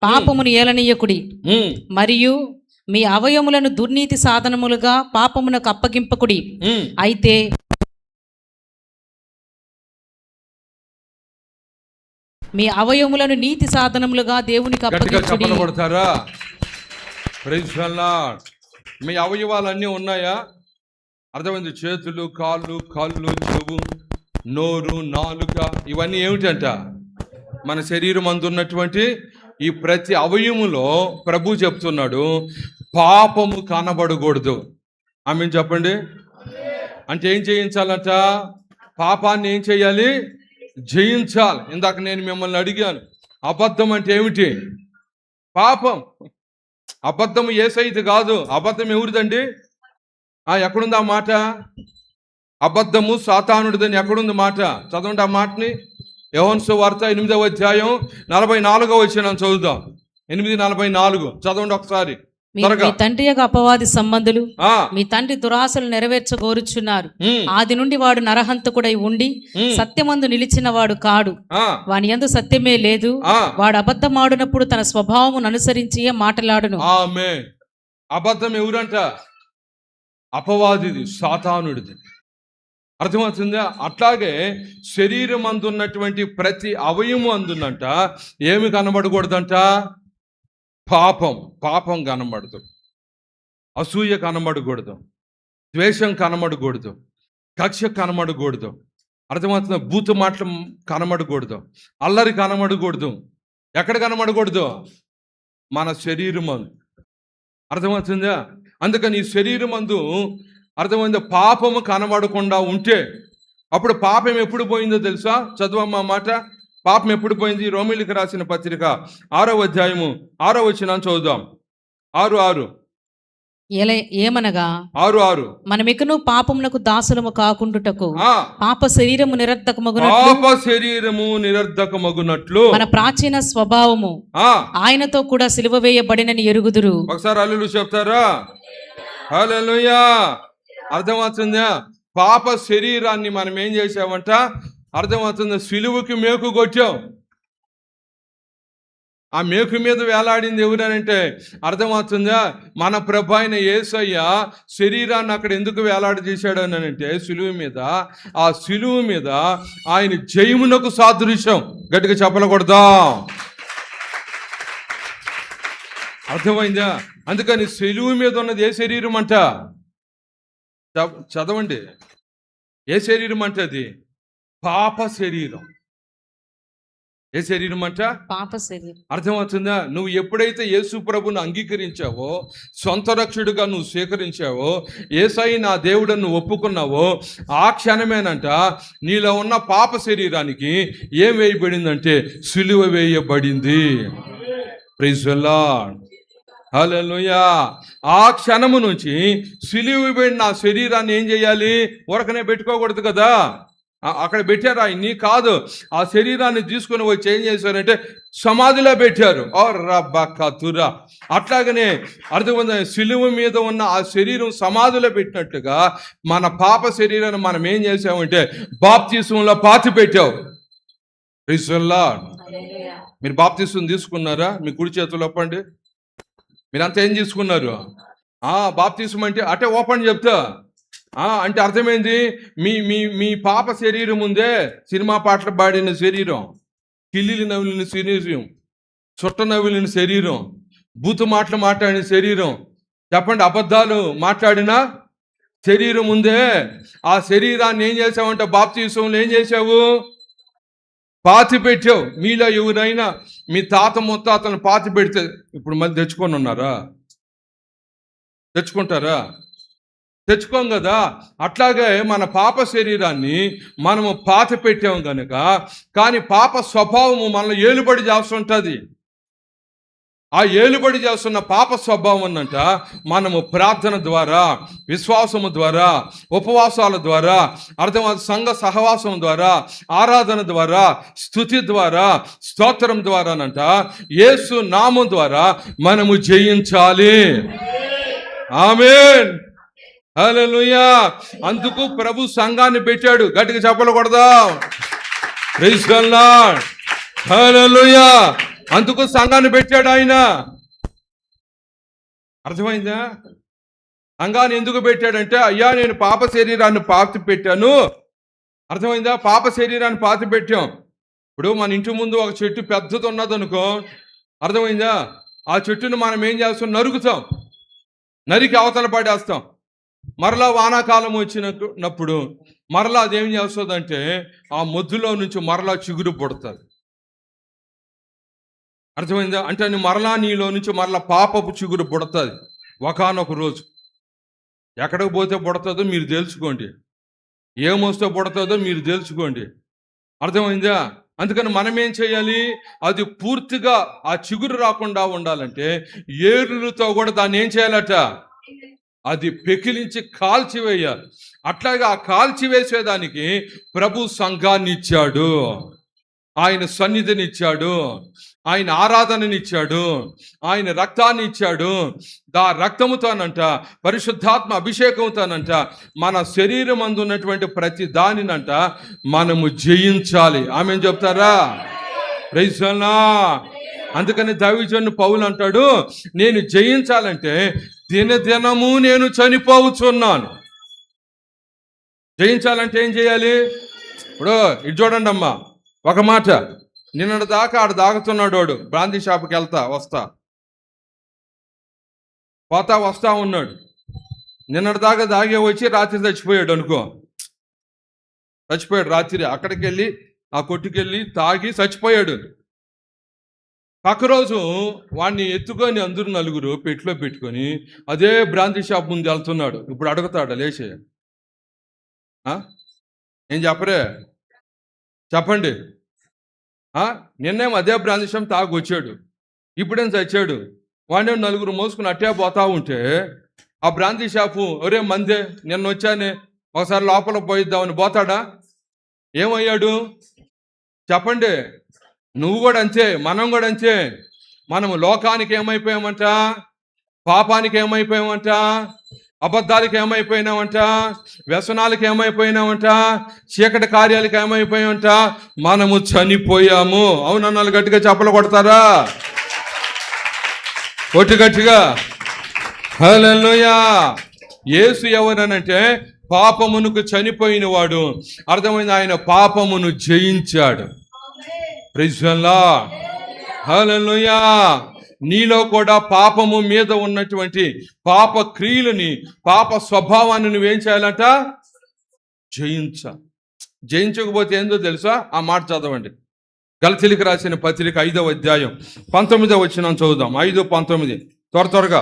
పాపమును ఏలనీయకుడి, మరియు మీ అవయములను దుర్నీతి సాధనములుగా పాపమునకు అప్పగింపకుడి. అయితే మీ అవయములను నీతి సాధనములుగా దేవునికి అప్పగించుడి. మీ అవయవాలన్నీ ఉన్నాయా? అర్థమైంది. చేతులు, కాళ్ళు, కళ్ళు, చెవు, నోరు, నాలుక, ఇవన్నీ ఏమిటంట? మన శరీరం అందున్నటువంటి ఈ ప్రతి అవయములో ప్రభు చెప్తున్నాడు, పాపము కనబడకూడదు. ఆమెను చెప్పండి. అంటే ఏం చేయించాలంట? పాపాన్ని ఏం చేయాలి? జయించాలి. ఇందాక నేను మిమ్మల్ని అడిగాను, అబద్ధం అంటే ఏమిటి? పాపం. అబద్ధము యేసయ్యది కాదు. అబద్ధం ఎవరిదండి? ఎక్కడుంది ఆ మాట? అబద్ధము సాతానుడిదని ఎక్కడుంది మాట? చదవండి ఆ మాటని. యోహాను సువార్త 8వ అధ్యాయం 44వ వచనం చదువుదాం. 8:44 చదవండి ఒకసారి. మీ తండ్రి యొక్క అపవాది సంబంధులు మీ తండ్రి దురాశలు నెరవేర్చగోరుచున్నారు. ఆది నుండి వాడు నరహంతకుడై ఉండి సత్యమందు నిలిచిన వాడు కాడు, వాని యందు సత్యమే లేదు. వాడు అబద్ధమాడునప్పుడు తన స్వభావమును అనుసరించి మాటలాడును. ఆమేన్. అబద్ధం ఎవరంట? అపవాదిది, సాతానుడిది. అర్థమవుతుందా? అట్లాగే శరీరం అందున్నటువంటి ప్రతి అవయము అందునంట ఏమి కనబడకూడదంట? పాపం కనబడదు, అసూయ కనబడకూడదు, ద్వేషం కనబడకూడదు, కక్ష కనబడకూడదు. అర్థమవుతుందా? బూతు మాటలు కనబడకూడదు, అల్లరి కనబడకూడదు. ఎక్కడ కనబడకూడదు? మన శరీరమందు. అర్థమవుతుందా? అందుకని ఈ శరీరమందు అర్థమైందా, పాపము కనబడకుండా ఉంటే అప్పుడు పాపం ఎప్పుడు పోయిందో తెలుసా? చదువమ్మా మాట. పాపం ఎప్పుడు పోయింది? రోమీయులకు రాసిన పత్రిక 6వ అధ్యాయము 6వ వచనం చదువుదాం. 6:6 ఏమనగా 6:6 మనమికను పాపమునకు దాసులము కాకుండుటకు పాప శరీరము నిరర్ధకమగునట్లు మన ప్రాచీన స్వభావము ఆయనతో కూడా సిలువ వేయబడినని ఎరుగుదురు. ఒకసారి హల్లెలూయా చెప్తారా? హల్లెలూయా. అర్థమవుతుందా? పాప శరీరాన్ని మనం ఏం చేసామంట? అర్థమవుతుందా? సిలువకి మేకు కొట్టాం. ఆ మేకు మీద వేలాడింది ఎవరనంటే అర్థమవుతుందా? మన ప్రభు అయిన యేసయ్య శరీరాన్ని అక్కడ ఎందుకు వేలాడి చేశాడు అని అంటే సిలువ మీద, ఆ సిలువ మీద ఆయన జయమునకు సాదృశ్యం. గట్టిగా చెప్పకూడదా? అర్థమైందా? అందుకని సిలువ మీద ఉన్నది ఏ శరీరం అంట? చదవండి. ఏ శరీరం అంటే అది? పాప శరీరం. ఏ శరీరం అంట? పాప శరీరం. అర్థమవుతుందా? నువ్వు ఎప్పుడైతే యేసు ప్రభుని అంగీకరించావో, సొంత రక్షకుడిగా నువ్వు స్వీకరించావో, యేసయ్య నా దేవుడని నువ్వు ఒప్పుకున్నావో, ఆ క్షణమేనంట నీలో ఉన్న పాప శరీరానికి ఏం వేయబడిందంటే సిలువ వేయబడింది. ప్రైజ్ ది లార్డ్, హల్లెలూయా. ఆ క్షణము నుంచి సిలువ వేయబడిన ఆ శరీరాన్ని ఏం చేయాలి? ఊరకనే పెట్టుకోకూడదు కదా. అక్కడ పెట్టారు ఆయన్ని కాదు, ఆ శరీరాన్ని తీసుకుని వచ్చి ఏం చేశారంటే సమాధిలో పెట్టారు. ఓ రబ్బకతురా. అట్లాగనే అర్థమైంది, సిలువ మీద ఉన్న ఆ శరీరం సమాధిలో పెట్టినట్టుగా మన పాప శరీరాన్ని మనం ఏం చేసామంటే బాప్తిస్మంలో పాతి పెట్టావు. Praise the Lord. మీరు బాప్తిస్మం తీసుకున్నారా? మీ కుడి చేతులు ఒప్పండి. మీరంతా ఏం తీసుకున్నారు? బాప్తిస్మం అంటే అటే ఓపెన్ చెప్తా. అంటే అర్థమైంది, మీ మీ మీ పాప శరీరం ఉందే, సినిమా పాటలు పాడిన శరీరం, కిల్లిలు నవ్వులిన శరీరం, చుట్ట నవ్వులిన శరీరం, బూతు మాటలు మాట్లాడిన శరీరం, చెప్పండి, అబద్ధాలు మాట్లాడిన శరీరం ఉందే, ఆ శరీరాన్ని ఏం చేసావంటే బాప్తిస్మంలో ఏం చేసావు? పాతి పెట్టావు. మీలో ఎవరైనా మీ తాత ముత్తాతను పాతి పెడితే ఇప్పుడు మళ్ళీ తెచ్చుకొని ఉన్నారా? తెచ్చుకుంటారా? తెచ్చుకోం కదా. అట్లాగే మన పాప శరీరాన్ని మనము పాతి పెట్టాము కనుక, కానీ పాప స్వభావము మనల్ని ఏలుబడి చేస్తుంటుంది. ఆ ఏలుబడి చేస్తున్న పాప స్వభావం అన్నంట మనము ప్రార్థన ద్వారా, విశ్వాసము ద్వారా, ఉపవాసాల ద్వారా, అర్థం సంఘ సహవాసం ద్వారా, ఆరాధన ద్వారా, స్తుతి ద్వారా, స్తోత్రం ద్వారానంట యేసు నామం ద్వారా మనము జయించాలి. ఆమేన్, హల్లెలూయా. అందుకు ప్రభు సంఘాన్ని పెట్టాడు. గట్టిగా చెప్పలు కొడదాం. ప్రైజ్ ది లార్డ్, హల్లెలూయా. అందుకు సంఘాన్ని పెట్టాడు ఆయన. అర్థమైందా? సంఘాన్ని ఎందుకు పెట్టాడంటే, అయ్యా నేను పాప శరీరాన్ని పాతి పెట్టాను. అర్థమైందా? పాప శరీరాన్ని పాతి పెట్టాం. ఇప్పుడు మన ఇంటి ముందు ఒక చెట్టు పెద్దది ఉన్నదనుకో, అర్థమైందా? ఆ చెట్టును మనం ఏం చేస్తాం? నరుకుతాం. నరికి అవతల పడేస్తాం. మరలా వానాకాలం వచ్చినప్పుడు మరలా అదేం చేస్తుందంటే ఆ మొద్దులో నుంచి మరలా చిగురు పుడుతుంది. అర్థమైందా? అంటే మరలా నీలో నుంచి మరలా పాపపు చిగురు పుడుతుంది ఒకానొక రోజు. ఎక్కడికి పోతే పుడుతుందో మీరు తెలుసుకోండి, ఏమొస్తే పుడుతుందో మీరు తెలుసుకోండి. అర్థమైందా? అందుకని మనం ఏం చేయాలి? అది పూర్తిగా ఆ చిగురు రాకుండా ఉండాలంటే ఏరులతో కూడా దాన్ని ఏం చేయాలట? అది పెకిలించి కాల్చివేయాలి. అట్లాగే ఆ కాల్చివేసేదానికి ప్రభు సంఘాన్ని ఇచ్చాడు, ఆయన సన్నిధిని ఇచ్చాడు, ఆయన ఆరాధననిచ్చాడు, ఆయన రక్తాన్ని ఇచ్చాడు. దా రక్తముతోనంట, పరిశుద్ధాత్మ అభిషేకంతోనంట మన శరీరం అందున్నటువంటి ప్రతి దానినంట మనము జయించాలి. ఆమేన్ చెప్తారా? Praise the Lord. అందుకని దైవజనుడు పౌలు అంటాడు, నేను జయించాలంటే దినదినము నేను చనిపోవచ్చున్నాను. జయించాలంటే ఏం చేయాలి? ఇప్పుడు ఇటు చూడండి అమ్మా, ఒక మాట. నిన్నటి దాకా ఆడ దాగుతున్నాడు వాడు, బ్రాందీ షాప్కి వస్తా ఉన్నాడు. నిన్నటి దాకా దాగే వచ్చి రాత్రి చచ్చిపోయాడు అనుకో. చచ్చిపోయాడు రాత్రి. అక్కడికి వెళ్ళి ఆ కొట్టుకెళ్ళి తాగి చచ్చిపోయాడు. పక్క రోజు వాడిని ఎత్తుకొని అందరూ నలుగురు పెట్టులో పెట్టుకొని అదే బ్రాందీ షాప్ ముందు వెళ్తున్నాడు. ఇప్పుడు అడుగుతాడు లేచే, ఏం చెప్పరే? చెప్పండి. నిన్నేమో అదే బ్రాందీ షాప్ తాగి వచ్చాడు, ఇప్పుడేం చచ్చాడు. వాడిని నలుగురు మోసుకుని అట్టే పోతా ఉంటే ఆ బ్రాందీ షాపు, ఒరే మందే నిన్న వచ్చానే, ఒకసారి లోపల పోయిద్దామని పోతాడా? ఏమయ్యాడు? చెప్పండి. నువ్వు కూడా అంతే, మనం కూడా అంతే. మనము లోకానికి ఏమైపోయామంట? పాపానికి ఏమైపోయామంట? అబద్ధాలకు ఏమైపోయినామంట? వ్యసనాలకు ఏమైపోయినామంట? చీకటి కార్యాలకు ఏమైపోయామంట? మనము చనిపోయాము. అవునన్నాళ్ళు గట్టిగా చప్పలు కొడతారా? కొట్టి గట్టిగా హల్లెలూయా. యేసు ఎవరనంటే పాపమునకు చనిపోయిన వాడు. అర్థమైంది? ఆయన పాపమును జయించాడు. ప్రైజ్ ది లార్డ్, హల్లెలూయా. నీలో కూడా పాపము మీద ఉన్నటువంటి పాప క్రియలని, పాప స్వభావాన్ని నువ్వేం చేయాలంట? జయించాలి. జయించకపోతే ఏందో తెలుసా? ఆ మాట చదవండి. గలతీయులకు రాసిన పత్రిక 5వ అధ్యాయం 19వ వచనం చదువుదాం. 5:19 త్వరగా.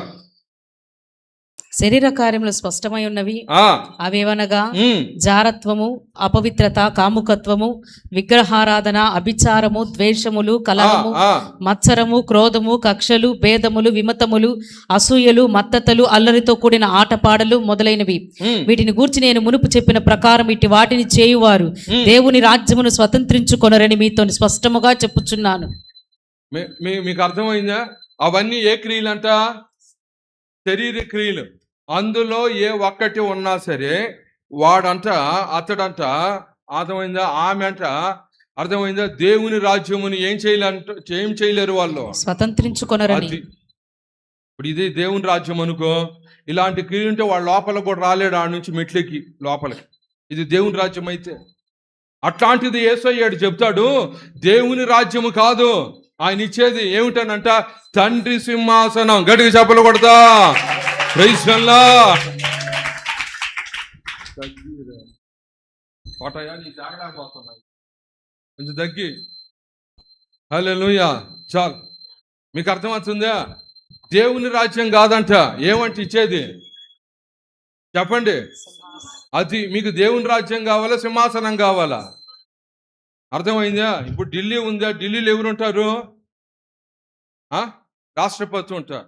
శరీర కార్యములు స్పష్టమై ఉన్నవి, ఆ అవేవనగా జారత్వము, అపవిత్రత, కాముకత్వము, విగ్రహారాధన, అభిచారము, ద్వేషములు, కలహము, మత్సరము, క్రోధము, కక్షలు, భేదములు, విమతములు, అసూయలు, మత్తతలు, అల్లరితో కూడిన ఆటపాడలు మొదలైనవి. వీటిని గూర్చి నేను మునుపు చెప్పిన ప్రకారం ఇట్టి వాటిని చేయువారు దేవుని రాజ్యమును స్వతంత్రించుకొనరని మీతో స్పష్టముగా చెప్పుచున్నాను. మీకు అర్థమైందా? అవన్నీ ఏ క్రియలంట? శరీర క్రియలు. అందులో ఏ ఒక్కటి ఉన్నా సరే వాడంట, అతడంట, అర్థమైందా, ఆమె అంట, అర్థమైందా, దేవుని రాజ్యముని ఏం చేయలేరు వాళ్ళు, స్వతంత్రించుకొనరని. ఇప్పుడు ఇది దేవుని రాజ్యం అనుకో, ఇలాంటి క్రియ ఉంటే వాడు లోపల కూడా రాలేడు, ఆడ నుంచి మెట్లకి లోపలికి. ఇది దేవుని రాజ్యం అయితే. అట్లాంటిది యేసయ్యాడు చెప్తాడు, దేవుని రాజ్యము కాదు ఆయన ఇచ్చేది. ఏమిటనంట? తండ్రి సింహాసనం. గట్టిగా చెప్పలు కొడతా. కొంచెం దగ్గి. హల్లెలూయా. చాలు. మీకు అర్థమవుతుందా? దేవుని రాజ్యం కాదంట. ఏమంటే ఇచ్చేది చెప్పండి. అది మీకు దేవుని రాజ్యం కావాలా, సింహాసనం కావాలా? అర్థమైందా? ఇప్పుడు ఢిల్లీ ఉందా? ఢిల్లీలో ఎవరు ఉంటారు? రాష్ట్రపతి ఉంటారు.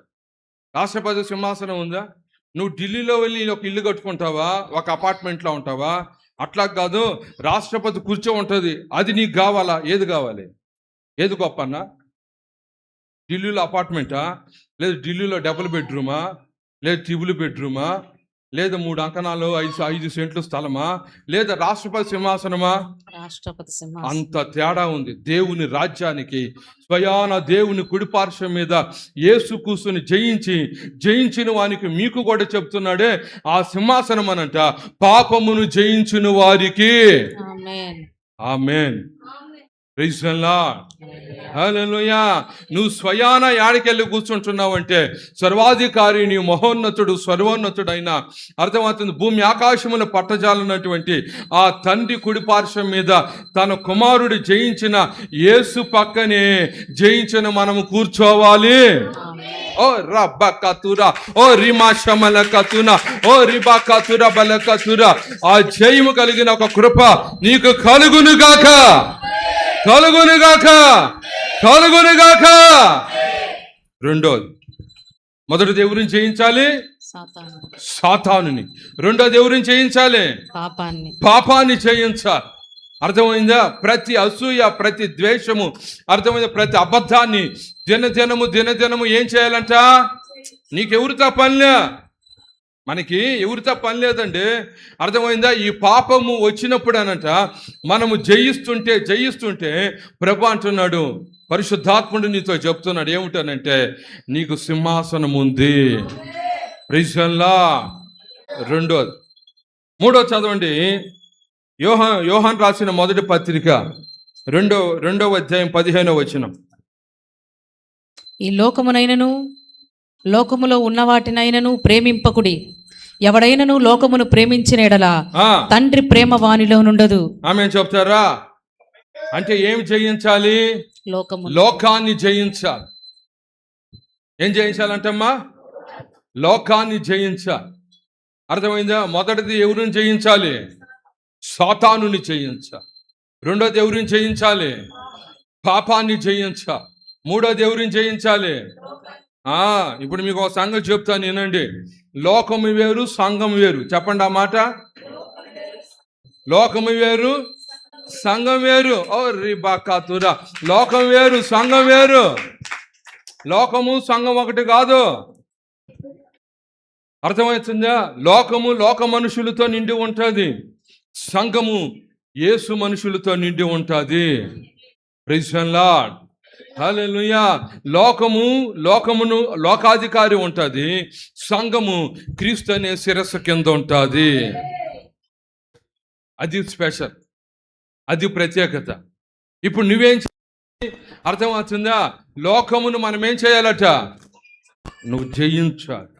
రాష్ట్రపతి సింహాసనం ఉందా? నువ్వు ఢిల్లీలో వెళ్ళి ఒక ఇల్లు కట్టుకుంటావా, ఒక అపార్ట్మెంట్లో ఉంటావా? అట్లా కాదు, రాష్ట్రపతి కూర్చో ఉంటుంది. అది నీకు కావాలా? ఏది కావాలి? ఏది గొప్ప అన్న? ఢిల్లీలో అపార్ట్మెంటా, లేదు ఢిల్లీలో డబుల్ బెడ్రూమా, లేదు ట్రిపుల్ బెడ్రూమా, లేదా 3 అంకణాలు 5 సెంట్లు స్థలమా, లేదా రాష్ట్రపతి సింహాసనమా? రాష్ట్రపతి సింహాసనం. అంత తేడా ఉంది. దేవుని రాజ్యానికి స్వయాన దేవుని కుడిపార్శ్వం మీద యేసు కూసుని జయించిన వానికి మీకు కూడా చెప్తున్నాడే, ఆ సింహాసనం అనంట పాపమును జయించిన వారికి. ఆమేన్. ఆమేన్. Praise the Lord. హల్లెలూయా. నువ్వు స్వయాన యాడికెళ్ళి కూర్చుంటున్నావంటే సర్వాధికారి, నీ మహోన్నతుడు, సర్వోన్నతుడైన, అర్థమవుతుంది, భూమి ఆకాశములు పట్టజాలన్నటువంటి ఆ తండ్రి కుడిపార్శ్వం మీద తన కుమారుడు జయించిన యేసు పక్కనే జయించిన మనము కూర్చోవాలి. ఓ రబ్బ కతురా, ఓ రిమా శమల కతున, ఓ రిబా కతుర బల కతుర. ఆ జయము కలిగిన ఒక కృప నీకు కలుగునుగాక, కలుగునుగాక, కలుగునుగాక. రెండోది, మొదటిది ఎవరిని జయించాలి? సాతానుని. రెండోది ఎవరిని జయించాలి? పాపాన్ని జయించాలి. అర్థమైందా? ప్రతి అసూయ, ప్రతి ద్వేషము, అర్థమైందా, ప్రతి అబద్ధాన్ని దినదినము ఏం చేయాలంట? నీకెవరితో పనిలే, మనకి ఎవరితో పని లేదండి. అర్థమైందా? ఈ పాపము వచ్చినప్పుడు అనంట మనము జయిస్తుంటే ప్రభు అంటున్నాడు, పరిశుద్ధాత్ముడు నీతో చెప్తున్నాడు ఏమిటనంటే, నీకు సింహాసనం ఉంది. Praise the Lord. రెండోది. మూడోది చదవండి. యోహాన్ రాసిన మొదటి పత్రిక 2వ అధ్యాయం 15వ వచనం. ఈ లోకమునైనను లోకములో ఉన్న వాటినైనను ప్రేమింపకుడి. ఎవడైనను లోకమును ప్రేమించిన ఎడలా తండ్రి ప్రేమ వానిలో నుండదు. ఆమె చెప్తారా? అంటే ఏం జయించాలి? లోకాన్ని జయించాలి. ఏం జయించాలంటమ్మా? లోకాన్ని జయించాలి. అర్థమైందా? మొదటిది ఎవరిని జయించాలి? సాతానుని జయించాలి. రెండోది ఎవరిని జయించాలి? పాపాన్ని జయించాలి. మూడోది ఎవరిని జయించాలి? ఇప్పుడు మీకు ఒక సంగతి చెప్తాను వినండి. లోకము వేరు, సంఘం వేరు. చెప్పండి ఆ మాట. లోకము వేరు, సంఘం వేరు. ఓ రిబాకాతురా. లోకం వేరు, సంఘం వేరు. లోకము సంఘం ఒకటి కాదు. అర్థమవుతుందా? లోకము లోక మనుషులతో నిండి ఉంటుంది, సంఘము యేసు మనుషులతో నిండి ఉంటుంది. Praise the Lord. హల్లెలూయా. లోకమును లోకాధికారి ఉంటుంది, సంఘము క్రీస్తు అనే శిరస్సు కింద ఉంటుంది. అది స్పెషల్, అది ప్రత్యేకత. ఇప్పుడు నువ్వేం చేయాలి? అర్థమవుతుందా? లోకమును మనం ఏం చేయాలట? నువ్వు జయించాలి.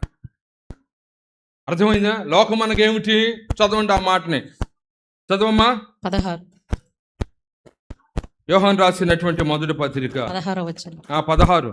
అర్థమైందా? లోకం మనకేమిటి? చదవండి ఆ మాటని. చదవమ్మా. 16. యోహాను రాసినటువంటి మొదటి పత్రిక 16వ వచనం. 16.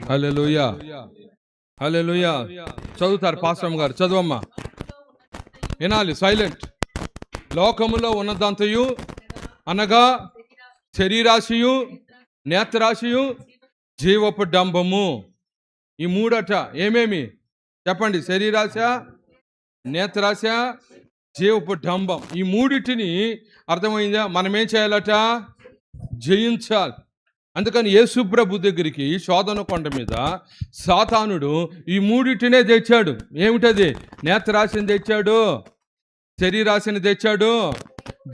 హల్లెలూయా, హల్లెలూయా. చదువుతారు పాస్టర్ గారు, చదువమ్మా. వినాలి, సైలెంట్. లోకములో ఉన్నదంతయు అనగా శరీరాశియు, నేత్రాశియు, జీవపు డంబము. ఈ మూడట ఏమేమి చెప్పండి? శరీరాశ, నేత్రాశ, జీవపు డంబం. ఈ మూడిటిని అర్థమైందా? మనం ఏం చేయాలట? జయించాలి. అందుకని యేసు ప్రభు దగ్గరికి శోధన కొండ మీద సాతానుడు ఈ మూడిటినే తెచ్చాడు. ఏమిటది? నేత్రాశని తెచ్చాడు, శరీరాశని తెచ్చాడు,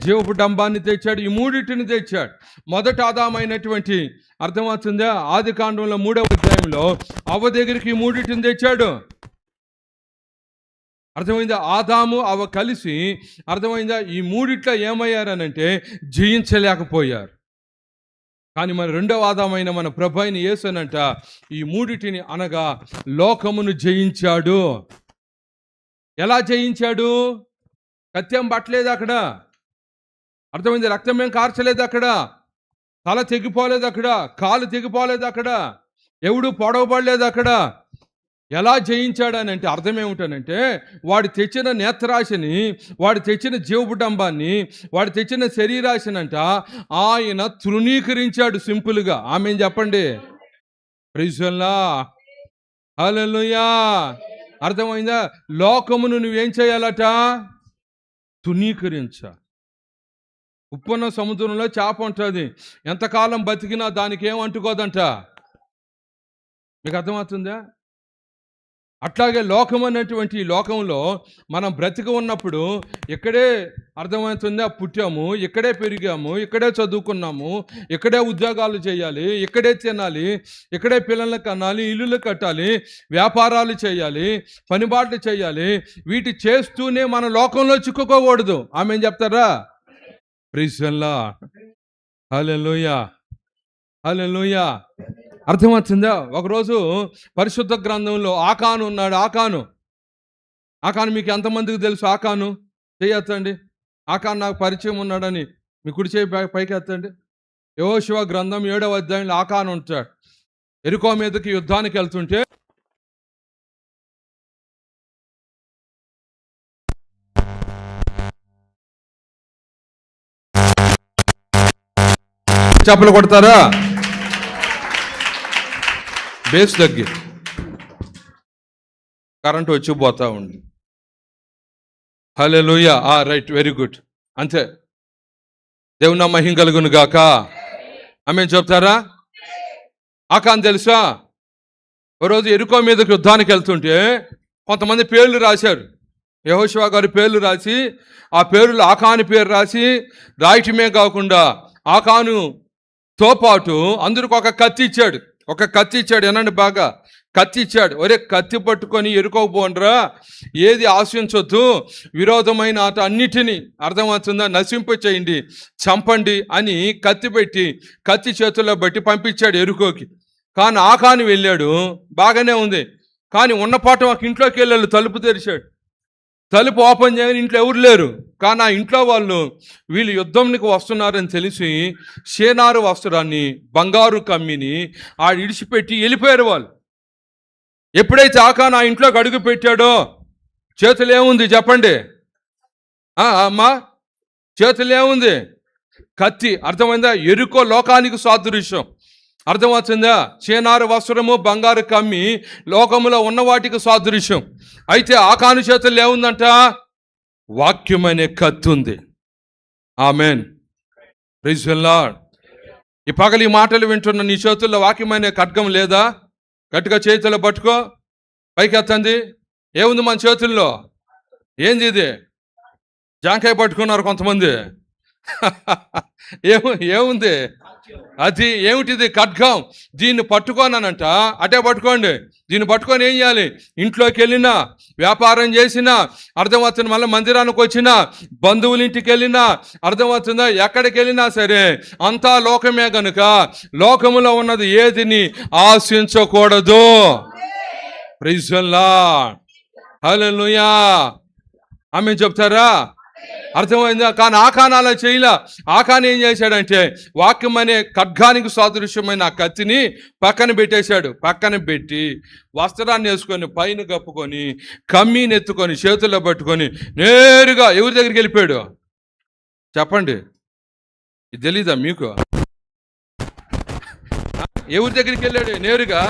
జీవపు డంబాన్ని తెచ్చాడు. ఈ మూడిటిని తెచ్చాడు. మొదట ఆదామైనటువంటి అర్థమవుతుందా? ఆది కాండంలో 3వ అధ్యాయంలో అవ్వ దగ్గరికి ఈ మూడిటిని తెచ్చాడు. అర్థమైందా? ఆదాము అవ్వ కలిసి అర్థమైందా? ఈ మూడిట్లో ఏమయ్యారనంటే జయించలేకపోయారు. కానీ మన రెండవ ఆదామైన మన ప్రభు అయిన యేసునంట ఈ మూడిటిని అనగా లోకమును జయించాడు. ఎలా జయించాడు? కత్యం పట్టలేదు అక్కడ, అర్థమైంది? రక్తం ఏం కార్చలేదు అక్కడ, తల తెగిపోలేదు అక్కడ, కాలు తెగిపోలేదు అక్కడ, ఎవడు పొడవబడలేదు అక్కడ. ఎలా జయించాడనంటే అర్థం ఏమిటనంటే వాడు తెచ్చిన నేత్రాశని, వాడు తెచ్చిన జీవపుడంబాన్ని, వాడు తెచ్చిన శరీరాశనంట ఆయన తృణీకరించాడు. సింపుల్గా ఆమె చెప్పండి. ప్రైజ్ లార్డ్, హల్లెలూయా. అర్థమైందా? లోకమును నువ్వేం చేయాలట? తృణీకరించాలి. ఉప్పున్న సముద్రంలో చేప ఉంటుంది, ఎంతకాలం బతికినా దానికి ఏం అంటుకోదంట. మీకు అర్థమవుతుందా? అట్లాగే లోకం అనేటువంటి ఈ లోకంలో మనం బ్రతికి ఉన్నప్పుడు ఇక్కడే అర్థమవుతుందా? పుట్టాము, ఇక్కడే పెరిగాము, ఇక్కడే చదువుకున్నాము, ఇక్కడే ఉద్యోగాలు చేయాలి, ఇక్కడే తినాలి, ఇక్కడే పిల్లలకు కనాలి, ఇల్లులు కట్టాలి, వ్యాపారాలు చేయాలి, పనిబాట్లు చేయాలి. వీటి చేస్తూనే మన లోకంలో చిక్కుకోకూడదు. ఆమె చెప్తారా? ప్రైజ్ లార్డ్, హల్లెలూయా, హల్లెలూయా. అర్థమవుతుందా? ఒకరోజు పరిశుద్ధ గ్రంథంలో ఆకాను ఉన్నాడు. ఆకాను మీకు ఎంతమందికి తెలుసు? ఆకాను చేయొచ్చండి. ఆకాను నాకు పరిచయం ఉన్నాడని మీ కుడి చేయి పైకి ఎత్తండి. యెహోషువ గ్రంథం 7వ అధ్యాయంలో ఆకాను ఉంటాడు. యెరికో మీదకి యుద్ధానికి వెళ్తుంటే చెప్పలు కొడతారా? బేస్ తగ్గి కరెంట్ వచ్చి పోతా ఉంది. హల్లెలూయా. Right, very good. అంతే. దేవుని మహిమ కలుగును గాక. ఆమేన్ చెప్తారా? ఆకాన్ తెలుసా? ఓ రోజు యెరికో మీదకి యుద్ధానికి వెళ్తుంటే కొంతమంది పేర్లు రాశారు. యెహోషువ గారి పేర్లు రాసి ఆ పేర్లు ఆకాను పేరు రాసి రాయటమే కాకుండా ఆకానుతో పాటు అందరికి ఒక కత్తి ఇచ్చాడు. ఏనండి బాగా, కత్తి ఇచ్చాడు. ఒరే, కత్తి పట్టుకొని ఎరుకోపోండ్రా, ఏది ఆశించొద్దు, విరోధమైన ఆట అన్నిటినీ అర్థమవుతుందా నశింప చేయండి, చంపండి అని కత్తి పెట్టి కత్తి చేతుల్లో బట్టి పంపించాడు ఎరుకోకి. కానీ ఆకాను వెళ్ళాడు, బాగానే ఉంది. కానీ ఉన్నపాటు ఒక ఇంట్లోకి వెళ్ళాడు, తలుపు తెరిచాడు. తలుపు ఓపెన్ చేయని ఇంట్లో ఎవరు లేరు. కానీ ఆ ఇంట్లో వాళ్ళు వీళ్ళు యుద్ధంకి వస్తున్నారని తెలిసి షేనారు వస్త్రాన్ని, బంగారు కమ్మిని ఇడిచిపెట్టి వెళ్ళిపోయారు వాళ్ళు. ఎప్పుడైతే ఆకాను ఆ ఇంట్లోకి అడుగు పెట్టాడో చేతులు ఏముంది చెప్పండి? అమ్మా, చేతులు ఏముంది? కత్తి. అర్థమైందా? యెరికో లోకానికి సాదృశ్యం. అర్థమవుతుందా? షేనారు వస్త్రము, బంగారు కమ్మి లోకములో ఉన్న వాటికి సాదృశ్యం. అయితే ఆకాను చేతుల్లో ఏముందంట? వాక్యం అనే కత్తి ఉంది. ఆమేన్, ప్రైజ్ ది లార్డ్. ఈ పగలు ఈ మాటలు వింటున్న నీ చేతుల్లో వాక్యం అనే ఖడ్గం లేదా? గట్టిగా చేతుల్లో పట్టుకో, పైకి ఎత్తండి. ఏముంది మన చేతుల్లో? ఏంది ఇది? జాంకాయ పట్టుకున్నారు కొంతమంది. ఏముంది అది? ఏమిటిది? ఖడ్గం. దీన్ని పట్టుకోనానంట. అటే పట్టుకోండి. దీన్ని పట్టుకొని ఏం చేయాలి? ఇంట్లోకి వెళ్ళినా, వ్యాపారం చేసినా అర్థమవుతుంది, మళ్ళీ మందిరానికి వచ్చినా, బంధువుల ఇంటికి వెళ్ళినా అర్థమవుతుందా, ఎక్కడికి వెళ్ళినా సరే అంతా లోకమే గనుక లోకములో ఉన్నది ఏదిని ఆశించకూడదు. Praise the Lord. హల్లెలూయా. ఆమేన్ చెప్తారా? అర్థమైందా? కానీ ఆకాన్ అలా చేయలే. ఆకాన్ ఏం చేశాడంటే వాక్యం అనే ఖడ్గానికి సాదృశ్యమైన ఆ కత్తిని పక్కన పెట్టేశాడు. పక్కన పెట్టి వస్త్రాన్ని వేసుకొని పైన కప్పుకొని కమ్మీని ఎత్తుకొని చేతుల్లో పట్టుకొని నేరుగా ఎవరి దగ్గరికి వెళ్ళిపోయాడు చెప్పండి? ఇది తెలీదా మీకు? ఎవరి దగ్గరికి వెళ్ళాడు? నేరుగా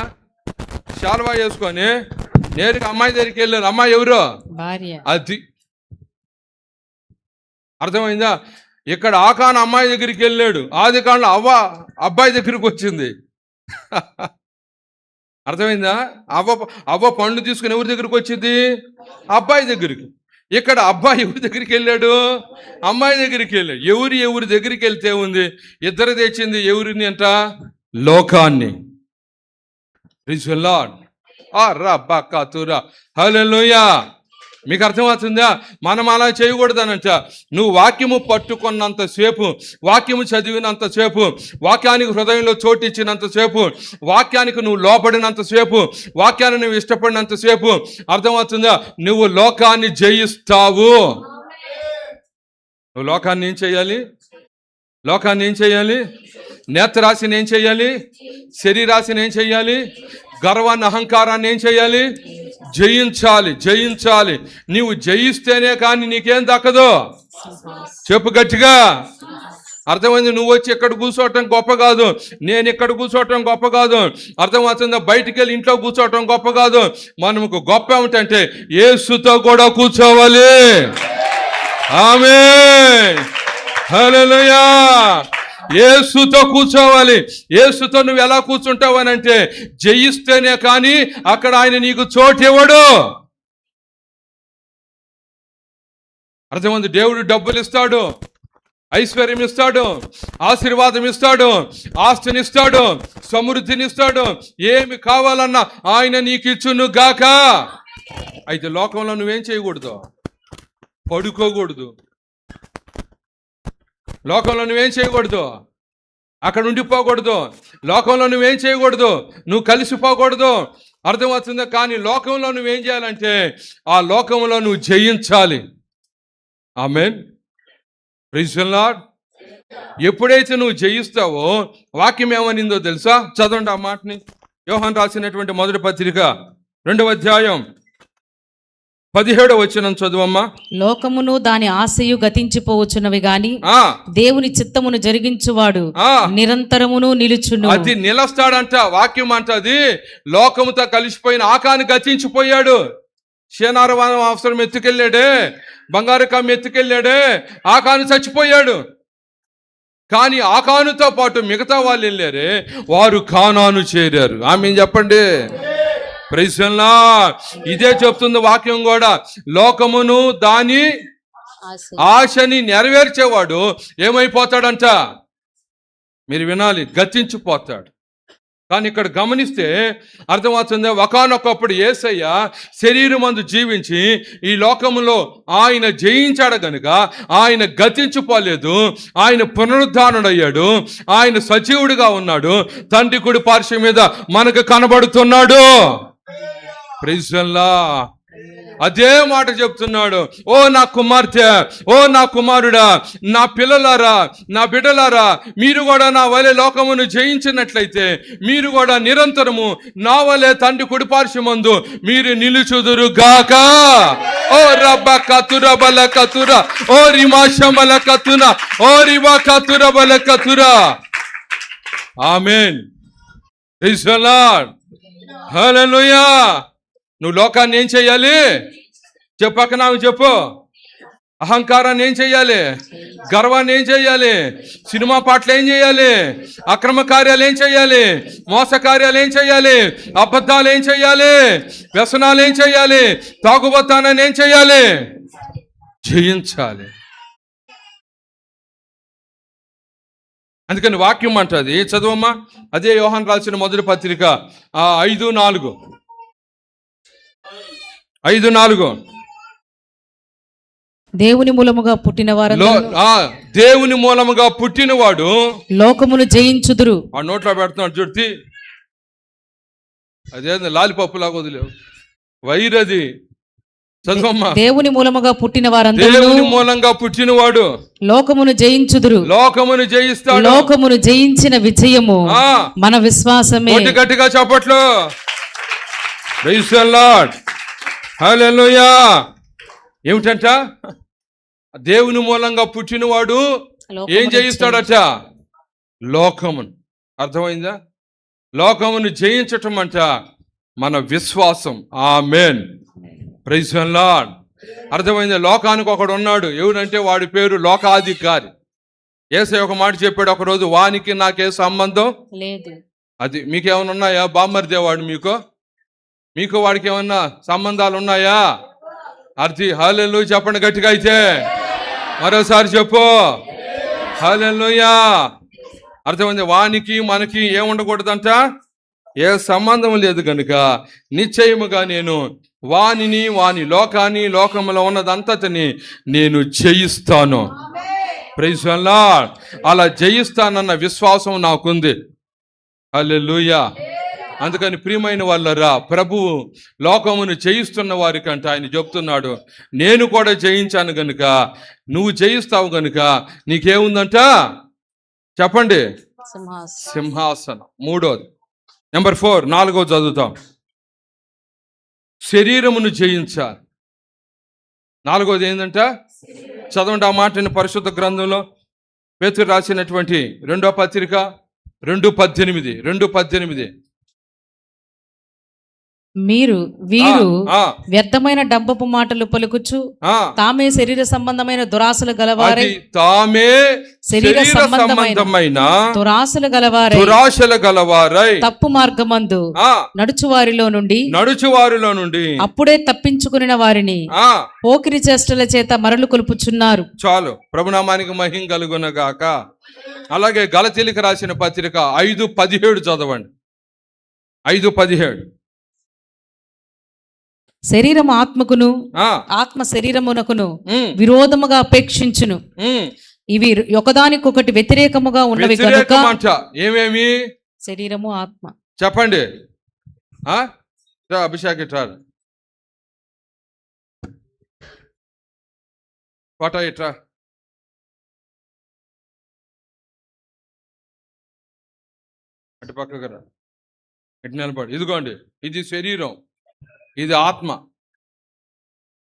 శాల్వా వేసుకొని నేరుగా అమ్మాయి దగ్గరికి వెళ్ళారు. అమ్మాయి ఎవరు? భార్య. అది అర్థమైందా? ఇక్కడ ఆకాన్ అమ్మాయి దగ్గరికి వెళ్ళాడు. ఆది కాలంలో అవ్వ అబ్బాయి దగ్గరికి వచ్చింది. అర్థమైందా? అవ్వ పండ్లు తీసుకుని ఎవరి దగ్గరికి వచ్చింది? అబ్బాయి దగ్గరికి. ఇక్కడ అబ్బాయి ఎవరి దగ్గరికి వెళ్ళాడు? అమ్మాయి దగ్గరికి వెళ్ళాడు. ఎవరి దగ్గరికి వెళ్తే ఉంది? ఇద్దరు తెచ్చింది ఎవరిని అంట? లోకాన్ని. Praise the Lord. హల్లెలూయా. మీకు అర్థమవుతుందా? మనం అలా చేయకూడదనంట. నువ్వు వాక్యము పట్టుకున్నంతసేపు, వాక్యము చదివినంతసేపు, వాక్యానికి హృదయంలో చోటిచ్చినంతసేపు, వాక్యానికి నువ్వు లోపడినంతసేపు, వాక్యాన్ని నువ్వు ఇష్టపడినంతసేపు అర్థమవుతుందా, నువ్వు లోకాన్ని జయిస్తావు. నువ్వు లోకాన్ని ఏం చేయాలి? లోకాన్ని ఏం చేయాలి? నేత్రరాశిని ఏం చేయాలి? శరీరాశిని ఏం చేయాలి? గర్వాన్ని, అహంకారాన్ని ఏం చేయాలి? జయించాలి. జయించాలి. నీవు జయిస్తేనే కానీ నీకేం దక్కదు. చెప్పు గట్టిగా. అర్థమైంది? నువ్వు వచ్చి ఇక్కడ కూర్చోవటం గొప్ప కాదు, నేను ఇక్కడ కూర్చోవటం గొప్ప కాదు. అర్థమవుతుందా? బయటికి వెళ్ళి ఇంట్లో కూర్చోవటం గొప్ప కాదు. మనకు గొప్ప ఏమిటంటే యేసుతో కూడా కూర్చోవాలి. ఆమేన్. హల్లెలూయా. యేసుతో కూర్చోవాలి. యేసుతో నువ్వు ఎలా కూర్చుంటావు అని అంటే జయిస్తేనే కానీ అక్కడ ఆయన నీకు చోటు ఇవ్వడు. అర్థమైంది? దేవుడు డబ్బులు ఇస్తాడు, ఐశ్వర్యం ఇస్తాడు, ఆశీర్వాదం ఇస్తాడు, ఆస్తిని ఇస్తాడు, సమృద్ధిని ఇస్తాడు. ఏమి కావాలన్నా ఆయన నీకు ఇచ్చును గాక. అయితే లోకంలో నువ్వేం చేయకూడదు? పడుకోకూడదు. లోకంలో నువ్వేం చేయకూడదు? అక్కడ ఉండిపోకూడదు. లోకంలో నువ్వేం చేయకూడదు? నువ్వు కలిసిపోకూడదు. అర్థమవుతుందా? కానీ లోకంలో నువ్వేం చేయాలంటే ఆ లోకంలో నువ్వు జయించాలి. ఆమేన్. Praise the Lord. ఎప్పుడైతే నువ్వు జయిస్తావో వాక్యం ఏమనిందో తెలుసా? చదవండి ఆ మాటని. యోహాను రాసినటువంటి మొదటి పత్రిక 2వ అధ్యాయం 17వ వచనం చదువమ్మా. లోకమును దాని ఆశయు గతించిపోవచ్చున్నవి గాని దేవుని చిత్తమును జరిగించువాడు నిరంతరమును నిలుచును. అది నిలస్తాడంట. వాక్యం అంటది లోకముతో కలిసిపోయిన ఆకాను గతించిపోయాడు. క్షీణారవాదం అవసరం ఎత్తుకెళ్ళాడే, బంగారు కమ్మి ఎత్తుకెళ్ళాడే, ఆకాను చచ్చిపోయాడు. కానీ ఆకానుతో పాటు మిగతా వాళ్ళు వెళ్ళారే, వారు కానాను చేరారు. ఆమేన్ చెప్పండి. Praise the Lord. ఇదే చెప్తుంది వాక్యం కూడా. లోకమును దాని ఆశని నెరవేర్చేవాడు ఏమైపోతాడంట? మీరు వినాలి, గతించిపోతాడు. కానీ ఇక్కడ గమనిస్తే అర్థమవుతుంది, ఒకానొకప్పుడు యేసయ్య శరీరమందు జీవించి ఈ లోకములో ఆయన జయించాడు గనుక ఆయన గతించిపోలేదు. ఆయన పునరుద్ధానుడయ్యాడు. ఆయన సజీవుడిగా ఉన్నాడు. తండ్రి కుడి పార్శ్వం మీద మనకు కనబడుతున్నాడు. Praise the Lord. అదే మాట చెప్తున్నాడు. ఓ నా కుమార్తె, ఓ నా కుమారుడా, నా పిల్లలారా, నా బిడ్డలారా, మీరు కూడా నా వలె లోకమును జయించినట్లయితే మీరు కూడా నిరంతరము నా వలె తండ్రి కుడిపార్శ్వమందు మీరు నిలుచుదురు గాక. ఓ రబ్బ కతుర బల కతుర, ఓ రిమాషమల కతున, ఓ రివా కతుర బల కతుర. ఆమేన్. Praise the Lord. హల్లెలూయా. నువ్వు లోకాన్ని ఏం చేయాలి? చెప్పక నాకు చెప్పు. అహంకారాన్ని ఏం చేయాలి? గర్వాన్ని ఏం చేయాలి? సినిమా పాటలు ఏం చేయాలి? అక్రమ కార్యాలు ఏం చేయాలి? మోస కార్యాలు ఏం చేయాలి? అబద్ధాలు ఏం చేయాలి? వ్యసనాలు ఏం చేయాలి? తాగుబోతానని ఏం చేయాలి? జయించాలి. అందుకని వాక్యం అంటది, చదువమ్మా. అదే యోహాను రాసిన మొదటి పత్రిక 5:4. దేవుని మూలముగా పుట్టిన దేవుని మూలముగా పుట్టినవాడు లోకమును జయించుదురు. ఆ నోట్లో పెడుతున్నాడు చూడి, అదేంది లాలిపప్పులాగా వదిలేవు, వైరది. చదువమ్మా. దేవుని మూలముగా పుట్టిన వారందరూ, దేవుని మూలంగా పుట్టినవాడు లోకమును జయించుదురు. లోకమును జయిస్తాడు. లోకమును జయించిన విజయము మన విశ్వాసమే. గట్టిగా చప్పట్లు. Praise the Lord. హల్లెలూయా. ఏమిటంట? దేవుని మూలంగా పుట్టినవాడు ఏం జయిస్తాడట? లోకమును. అర్థమైందా? లోకమును జయించటం అంట మన విశ్వాసం. ఆమేన్. Praise the Lord. అర్థమైందా? లోకానికి ఒకడు ఉన్నాడు. ఎవరంటే వాడి పేరు లోకాధికారి. యేసయ్య ఒక మాట చెప్పాడు ఒకరోజు, వానికి నాకే సంబంధం లేదు. అది మీకేమైనా ఉన్నాయా? బామ్మర్దేవాడు మీకు వాడికి ఏమన్నా సంబంధాలు ఉన్నాయా? అర్థి హల్లెలూయా చెప్పండి గట్టిగా. అయితే మరోసారి చెప్పు, హల్లెలూయా. అర్థమైంది? వానికి మనకి ఏముండకూడదంట? ఏ సంబంధం లేదు కనుక నిశ్చయముగా నేను వాని లోకాన్ని, లోకములో ఉన్నదంతటిని నేను జయిస్తాను. Praise the lord. అలా జయిస్తానన్న విశ్వాసం నాకుంది. హల్లెలూయా. అందుకని ప్రియమైన వాళ్ళరా, ప్రభువు లోకమును జయిస్తున్న వారికంట ఆయన చెప్తున్నాడు, నేను కూడా జయించాను గనుక నువ్వు జయిస్తావు గనుక నీకేముందంట? చెప్పండి. సింహాసనం. మూడోది. నెంబర్ 4, 4 చదువుతాం. శరీరమును జయించాలి. 4 ఏంటంట? చదవండి ఆ మాటని పరిశుద్ధ గ్రంథంలో పేతురు రాసినటువంటి 2వ పత్రిక 2:18. వీరు వ్యర్థమైన డంబపు మాటలు పలుకుచు తామే శరీర సంబంధమైన దురాశలు గలవారై, శరీర సంబంధమైన దురాశలు గలవారై తప్పు మార్గమందు నడుచువారిలో నుండి అప్పుడే తప్పించుకుని వారిని పోకిరి చేష్టల చేత మరలు కొలుపుచున్నారు. చాలు. ప్రభునామానికి మహిమ కలుగునగాక. అలాగే గలతీయులకు రాసిన పత్రిక 5:17 చదవండి. 5:17. శరీరము ఆత్మకును, ఆత్మ శరీరమునకును విరోధముగా అపేక్షించును. ఇవి ఒకదానికొకటి వ్యతిరేకముగా ఉన్నవి కనుక. ఏమేమి? శరీరము, ఆత్మ. చెప్పండి. అభిషేక్ ఫోటో ఇట్రా. అటు పక్కకు రా. ఇటు నిలబడి. ఇదిగోండి, ఇది శరీరం, ఇది ఆత్మ.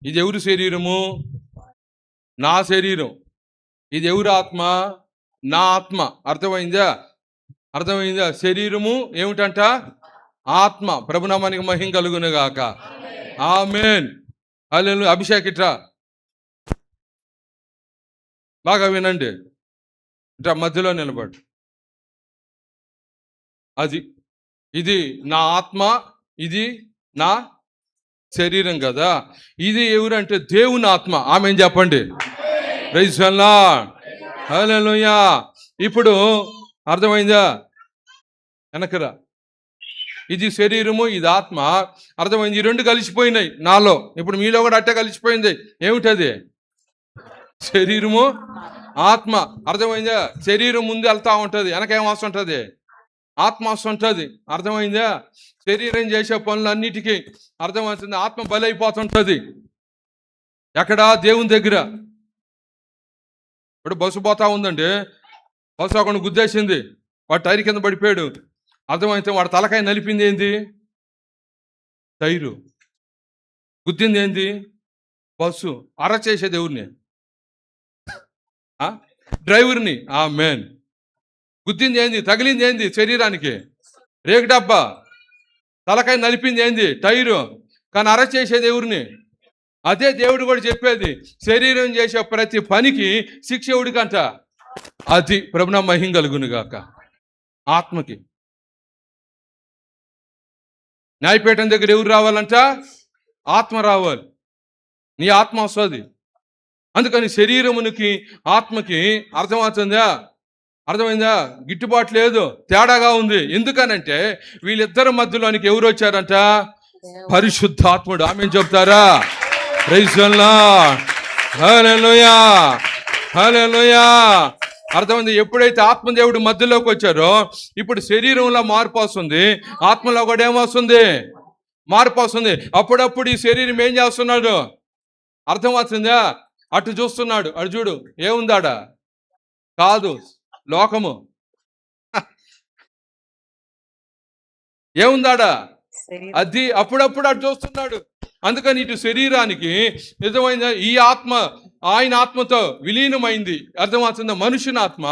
ఇది ఎవరి శరీరము? నా శరీరం. ఇది ఎవరి ఆత్మ? నా ఆత్మ. అర్థమైందా? శరీరము ఏమిటంట? ఆత్మ. ప్రభునామానికి మహిమ కలుగునుగాక. ఆమేన్. హల్లెలూయా. అభిషేక్ ఇట్రా, బాగా వినండి. ఇట్రా మధ్యలో నిలబడు. ఇది నా ఆత్మ, ఇది నా శరీరం కదా. ఇది ఎవరంటే దేవుని ఆత్మ. ఆమేన్ చెప్పండి. Praise the Lord. హల్లెలూయా. ఇప్పుడు అర్థమైందా? వెనకరా. ఇది శరీరము, ఇది ఆత్మ. అర్థమైంది? ఈ 2 కలిసిపోయినాయి నాలో. ఇప్పుడు మీలో కూడా అట్టే కలిసిపోయింది. ఏమిటది? శరీరము, ఆత్మ. అర్థమైందా? శరీరం ముందు వెళ్తా ఉంటుంది, వెనకేం వస్తుంటుంది? ఆత్మ వస్తుంటుంది. అర్థమైందా? శరీరం చేసే పనులన్నిటికీ అర్థమవుతుంది, ఆత్మ బలైపోతుంటుంది. ఎక్కడ? దేవుని దగ్గర. ఇప్పుడు బస్సు పోతా ఉందండి, బస్సు ఒకడు గుద్దేసింది, వాడు టైర్ కింద పడిపోయాడు. అర్థమైతే వాడు తలకాయ నలిపింది ఏంది? టైరు. గుద్దింది ఏంది? బస్సు. చేసేది ఎవరిని? డ్రైవర్ని. ఆమేన్. గుద్దింది ఏంది? తగిలింది ఏంది? శరీరానికి రేకు డబ్బా. తలకాయ నలిపింది ఏంది? టైరు. కానీ చేసేది ఎవరిని? అదే దేవుడు కూడా చెప్పేది, శరీరం చేసే ప్రతి పనికి శిక్ష ఎవడికంట. అది ప్రభునా మహిమ కలుగును గాక. ఆత్మకి న్యాయపీఠం దగ్గర ఎవరు రావాలంట? ఆత్మ రావాలి. నీ ఆత్మ వస్తుంది. అందుకని శరీరమునికి ఆత్మకి అర్థమైందా? గిట్టుబాటు లేదు, తేడాగా ఉంది. ఎందుకనంటే వీళ్ళిద్దరి మధ్యలోనికి ఎవరు వచ్చారంట? పరిశుద్ధాత్ముడు. ఆమేన్ చెప్తారా? Praise the Lord. హల్లెలూయా, హల్లెలూయా. అర్థమైంది? ఎప్పుడైతే ఆత్మదేవుడు మధ్యలోకి వచ్చారో ఇప్పుడు శరీరంలో మార్పు వస్తుంది, ఆత్మలో కూడా ఏమొస్తుంది? మార్పు వస్తుంది. అప్పుడప్పుడు ఈ శరీరం ఏం చేస్తున్నాడు? అర్థమవుతుందా? అటు చూస్తున్నాడు, అటు చూడు ఏముందాడా? కాదు, లోకము. ఏముందాడా? అది అప్పుడప్పుడు అటు చూస్తున్నాడు. అందుకని ఇటు శరీరానికి నిజమైన ఈ ఆత్మ ఆయన ఆత్మతో విలీనమైంది. అర్థమవుతుందా? మనుషుని ఆత్మ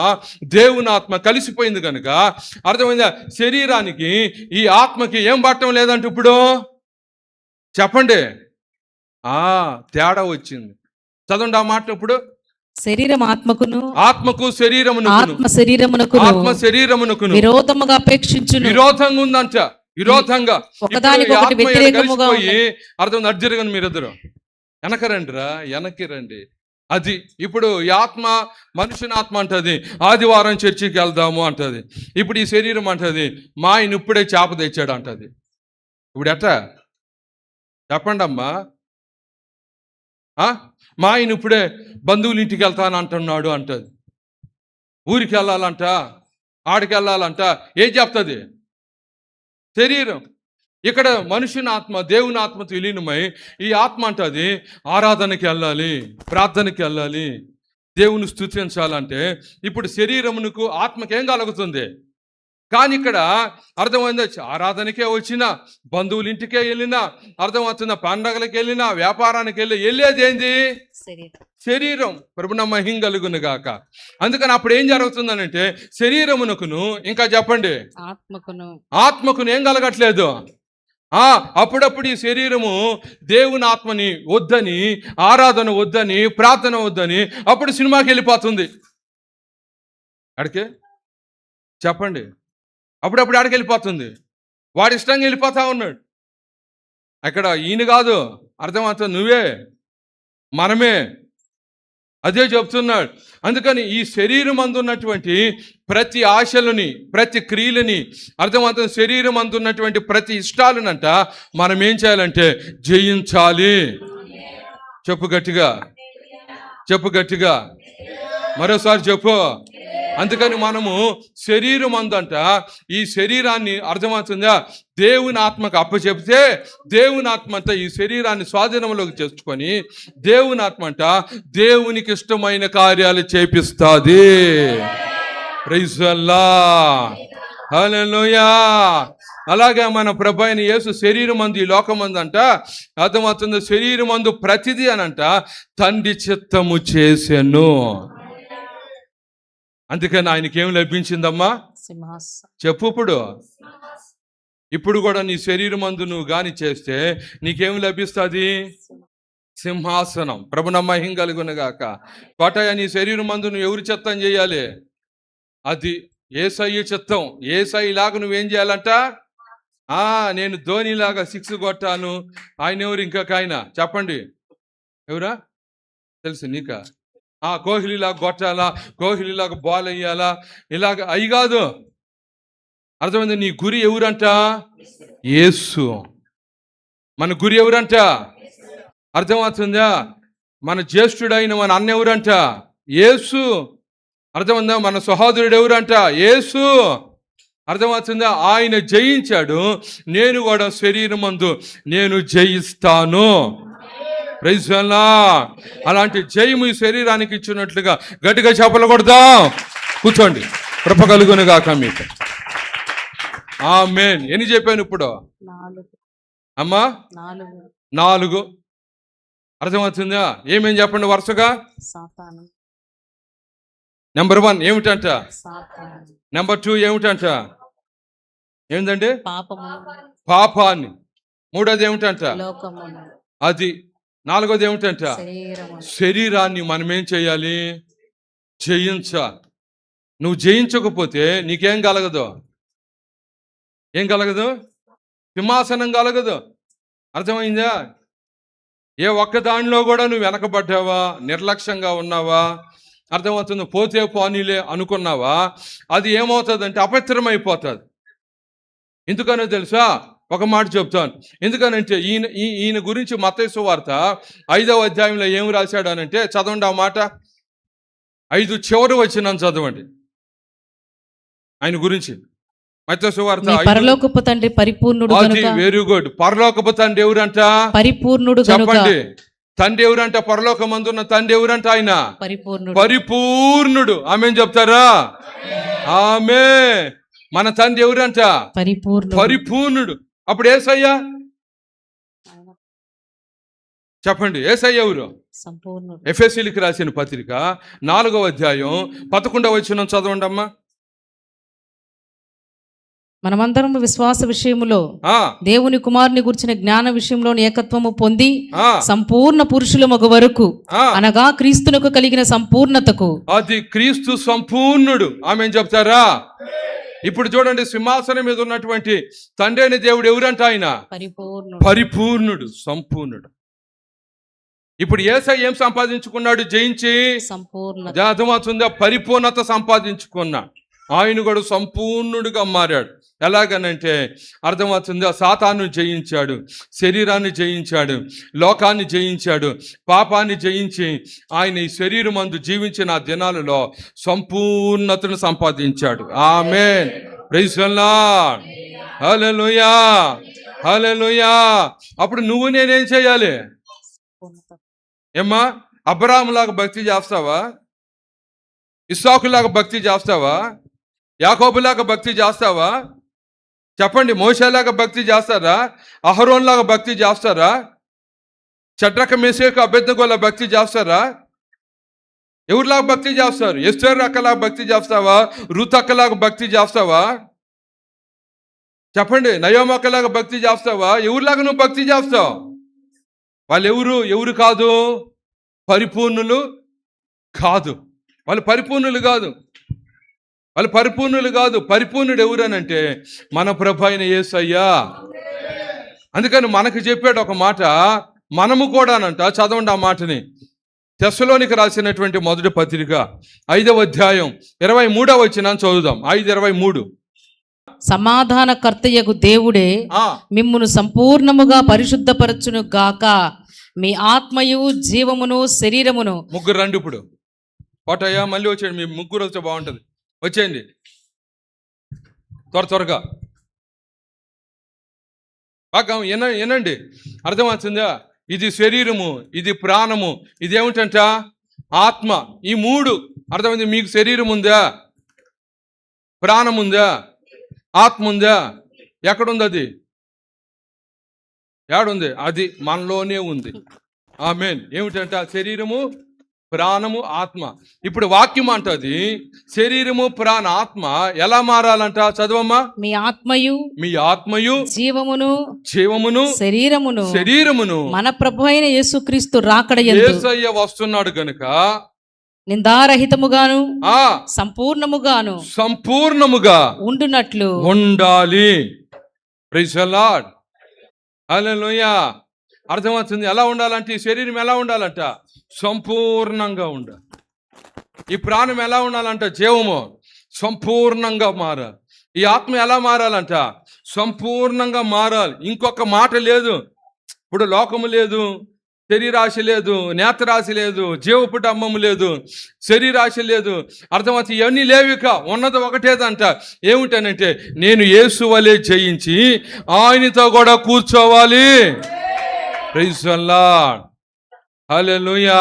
దేవుని ఆత్మ కలిసిపోయింది కనుక అర్థమైందా? శరీరానికి ఈ ఆత్మకి ఏం పట్టడం లేదంటే ఇప్పుడు చెప్పండి, తేడా వచ్చింది. చదవండి ఆ మాట. ఇప్పుడు శరీరం ఆత్మకును, ఆత్మకు శరీరమునకును, ఆత్మ శరీరమునకును విరోధముగా అపేక్షించును. విరోధంగా ఉందంట, విరోధంగా. ఒకదానికొకటి వ్యతిరేకముగా అర్థం అడ్జరగని మీరిద్దరు వెనక్కి రండి. అది ఇప్పుడు ఈ ఆత్మ మనుషుని ఆత్మ అంటది ఆదివారం చర్చికి వెళ్దాము అంటది. ఇప్పుడు ఈ శరీరం అంటది మా ఆయన ఇప్పుడే చేప తెచ్చాడు అంటది. ఇప్పుడు ఎట్టా చెప్పండి అమ్మా? మా ఆయన ఇప్పుడే బంధువుల ఇంటికి వెళ్తాను అంటున్నాడు అంటది. ఊరికి వెళ్ళాలంట, ఆడికి వెళ్ళాలంట. ఏం చెప్తుంది? శరీరం. ఇక్కడ మనుషుని ఆత్మ దేవుని ఆత్మతో విలీనమై ఈ ఆత్మ అంటది ఆరాధనకి వెళ్ళాలి, ప్రార్థనకి వెళ్ళాలి, దేవుని స్తుతించాలంటే ఇప్పుడు శరీరమునకు ఆత్మకి ఏం కలుగుతుంది? కానీ ఇక్కడ అర్థమైంది, ఆరాధనకే వచ్చినా, బంధువుల ఇంటికే వెళ్ళినా, అర్థమవుతున్న పండగలకి వెళ్ళినా, వ్యాపారానికి వెళ్ళేది ఏంది? శరీరం. ప్రభునా మహిమ కలుగును గాక. అందుకని అప్పుడు ఏం జరుగుతుందనంటే శరీరమునకును ఇంకా చెప్పండి ఆత్మకును ఏం కలగట్లేదు. అప్పుడప్పుడు ఈ శరీరము దేవుని ఆత్మని వద్దని, ఆరాధన వద్దని, ప్రార్థన వద్దని అప్పుడు సినిమాకి వెళ్ళిపోతుంది. అడికే చెప్పండి, అప్పుడప్పుడు ఆడికి వెళ్ళిపోతుంది. వాడి ఇష్టంగా వెళ్ళిపోతా ఉన్నాడు. అక్కడ ఈయన కాదు, అర్థమవుతుంది, నువ్వే, మనమే. అదే చెప్తున్నాడు. అందుకని ఈ శరీరం అందున్నటువంటి ప్రతి ఆశలని, ప్రతి క్రియలని, అర్థమవుతుంది, శరీరం అందున్నటువంటి ప్రతి ఇష్టాలనంట మనం ఏం చేయాలంటే జయించాలి. చెప్పు గట్టిగా, చెప్పు గట్టిగా, మరోసారి చెప్పు. అందుకని మనము శరీరం అందంట ఈ శరీరాన్ని అర్థమవుతుందా దేవుని ఆత్మకు అప్పచెప్తే దేవుని ఆత్మ అంట ఈ శరీరాన్ని స్వాధీనంలోకి చేసుకొని దేవుని ఆత్మ అంట దేవునికి ఇష్టమైన కార్యాలు చేపిస్తుంది. Praise the Lord. హల్లెలూయా. అలాగే మన ప్రభు అయిన యేసు శరీరం అందు ఈ లోకమందంట అర్థమవుతుంది శరీరం అందు ప్రతిదీ అనంట తండ్రి చిత్తము చేసెను. అందుకని ఆయనకి ఏం లభించిందమ్మా? చెప్పు. ఇప్పుడు కూడా నీ శరీరం అందు నువ్వు గాని చేస్తే నీకేం లభిస్తుంది? సింహాసనం. ప్రభునా మహిమ కలుగును గాక. కోటయ్య నీ శరీరం అందు నువ్వు ఎవరి చిత్తం చేయాలి? అది యేసయ్య చిత్తం. యేసయ్యలాగా నువ్వేం చేయాలంట? నేను ధోనిలాగా 6 కొట్టాను. ఆయన ఎవరు? ఇంకొక ఆయన చెప్పండి, ఎవరా? తెలుసు నీకా? కోహ్లీలాగా కొట్టాలా, కోహ్లీలాగా బాల్ వేయాలా, ఇలాగ అయి కాదు. అర్థమైంది? నీ గురి ఎవరంట? యేసు. మన గురి ఎవరంట? అర్థమవుతుందా? మన జ్యేష్ఠుడైన మన అన్న ఎవరంట? యేసు. అర్థమైందా? మన సహోదరుడు ఎవరంట? యేసు. అర్థమవుతుందా? ఆయన జయించాడు, నేను కూడా శరీరమందు నేను జయిస్తాను. Praise the lord. అలాంటి జయము ఈ శరీరానికి ఇచ్చినట్లుగా గట్టిగా చెప్పలు కొడదాం. కూర్చోండి. కృప కలుగును గాక మీకు. ఆమేన్. ఎన్ని చెప్పాను ఇప్పుడు? 4 అమ్మా. 4. అర్థమవుతుందా? ఏమేం చెప్పండి వరుసగా. నెంబర్ 1 ఏమిటంట? నెంబర్ 2 ఏమిటంట? ఏమిటండి? పాపాన్ని. 3వది ఏమిటంట? అది నాలుగోది ఏమిటంట? శరీరము. శరీరాన్ని మనం ఏం చేయాలి? జయించాలి. నువ్వు జయించకపోతే నీకేం కలగదు? ఏం కలగదు? సింహాసనం కలగదు. అర్థమైందా? ఏ ఒక్క దానిలో కూడా నువ్వు వెనకబడ్డావా, నిర్లక్ష్యంగా ఉన్నావా, అర్థమవుతుంది, పోతే పోనీలే అనుకున్నావా, అది ఏమవుతుందంటే అపవిత్రమైపోతుంది. ఎందుకనో తెలుసా? ఒక మాట చెప్తాను. ఎందుకనంటే ఈయన గురించి మత్తయి సువార్త 5వ అధ్యాయంలో ఏం రాశాడు అనంటే, చదవండి ఆ మాట. 5 చివరి వచనం చదవండి ఆయన గురించి. మత్తయి సువార్త మీ పరలోకపు తండ్రి పరిపూర్ణుడు గనుక. Very good. పరలోకపు తండ్రి ఎవరంట? పరిపూర్ణుడు గనుక. చెప్పండి. తండ్రి ఎవరంట? పరలోకమందున్న తండ్రి ఎవరంట? ఆయన పరిపూర్ణుడు. పరిపూర్ణుడు. ఆమేన్ చెప్తారా? ఆమేన్. మన తండ్రి ఎవరంట? పరిపూర్ణుడు. అప్పుడు యేసయ్యా చెప్పండి, యేసయ్య ఎవరు? సంపూర్ణుడు. ఎఫెసీయులకు రాసిన పత్రిక 4వ అధ్యాయం 11వ వచనం చదవండి అమ్మా. మనమందరం విశ్వాస విషయములో దేవుని కుమారుని గురించిన జ్ఞాన విషయంలో ఏకత్వము పొంది సంపూర్ణ పురుషుల మగ వరకు, అనగా క్రీస్తునకు కలిగిన సంపూర్ణతకు. అది క్రీస్తు సంపూర్ణుడు. ఆమేన్ చెప్తారా? ఇప్పుడు చూడండి, సింహాసనం మీద ఉన్నటువంటి తండ్రి అయిన దేవుడు ఎవరంట? ఆయన పరిపూర్ణుడు, సంపూర్ణుడు. ఇప్పుడు యేసయ్య ఏం సంపాదించుకున్నాడు? జయించి అర్థమవుతుందా? పరిపూర్ణత సంపాదించుకున్నాడు. ఆయన కూడా సంపూర్ణుడిగా మారాడు. ఎలాగనంటే అర్థమవుతుందా? సాతాను జయించాడు, శరీరాన్ని జయించాడు, లోకాన్ని జయించాడు, పాపాన్ని జయించి ఆయన ఈ శరీరం అందు జీవించిన దినాలలో సంపూర్ణతను సంపాదించాడు. ఆమేన్. Praise the Lord. హల్లెలూయా, హల్లెలూయా. అప్పుడు నువ్వు నేనేం చేయాలి? ఏమ్మా, అబ్రాహాములాగా భక్తి చేస్తావా? ఇస్సాకులాగా భక్తి చేస్తావా? యాకోబులాగా భక్తి చేస్తావా? చెప్పండి. మోషేలాగా భక్తి చేస్తారా? అహరోన్లాగా భక్తి చేస్తారా? షడ్రక మేషాకు అబేద్నెగోలా భక్తి చేస్తారా? ఎవరిలాగా భక్తి చేస్తారు? ఎస్తేరు అక్కలాగా భక్తి చేస్తావా? రూత్ అక్కలాగా భక్తి చేస్తావా? చెప్పండి. నయోమి అక్కలాగా భక్తి చేస్తావా? ఎవరిలాగా నువ్వు భక్తి చేస్తావు? వాళ్ళు ఎవరు కాదు? పరిపూర్ణులు కాదు. వాళ్ళు పరిపూర్ణులు కాదు. పరిపూర్ణుడు ఎవరనంటే మన ప్రభు అయిన యేసయ్య. అందుకని మనకు చెప్పాడు ఒక మాట, మనము కూడానంట. చదవండి ఆ మాటని. తెస్సలోనికి రాసినటువంటి మొదటి పత్రిక 5వ అధ్యాయం 23వ వచనం చదువుదాం. 5:23. సమాధానకర్తయగు దేవుడే మిమ్మును సంపూర్ణముగా పరిశుద్ధపరచును గాక, మీ ఆత్మయు జీవమును శరీరమును. ముగ్గురు రండి ఇప్పుడు. కోటయ్య మళ్ళీ వచ్చేయండి. మీ ముగ్గురు వస్తే బాగుంటుంది. వచ్చేయండి త్వరగా. బాగా వినండి. అర్థమవుతుందా? ఇది శరీరము, ఇది ప్రాణము, ఇది ఏమిటంట? ఆత్మ. ఈ మూడు అర్థమైంది. మీకు శరీరం ఉందా? ప్రాణం ఉందా? ఆత్మ ఉందా? ఎక్కడుంది అది? ఏడుంది? అది మనలోనే ఉంది. ఆమేన్. ఏమిటంట? శరీరము, ప్రాణము, ఆత్మ. ఇప్పుడు వాక్యం అంటది శరీరము, ప్రాణ, ఆత్మ ఎలా మారాలంట? చదవమ్మా. మీ ఆత్మయు జీవమును శరీరమును మన ప్రభు అయిన యేసుక్రీస్తు రాకడ యందు యేసయ్య వస్తున్నాడు గనుక నిందారహితముగాను సంపూర్ణముగా ఉండునట్లు ఉండాలి. Praise the Lord. హల్లెలూయా. అర్థమవుతుంది. ఎలా ఉండాలంటే ఈ శరీరం ఎలా ఉండాలంట? సంపూర్ణంగా ఉండాలి. ఈ ప్రాణం ఎలా ఉండాలంట? జీవము సంపూర్ణంగా మారాలి. ఈ ఆత్మ ఎలా మారాలంట? సంపూర్ణంగా మారాలి. ఇంకొక మాట లేదు. ఇప్పుడు లోకము లేదు, శరీరాశ లేదు, నేత్రాశ లేదు, జీవపు డమ్మము లేదు, శరీరాశ లేదు. అర్థమవుతుంది. ఇవన్నీ లేవిక. ఉన్నది ఒకటేదంట. ఏమిటనంటే నేను యేసు వలె జయించి ఆయనతో కూడా కూర్చోవాలి. Praise the Lord. హల్లెలూయా.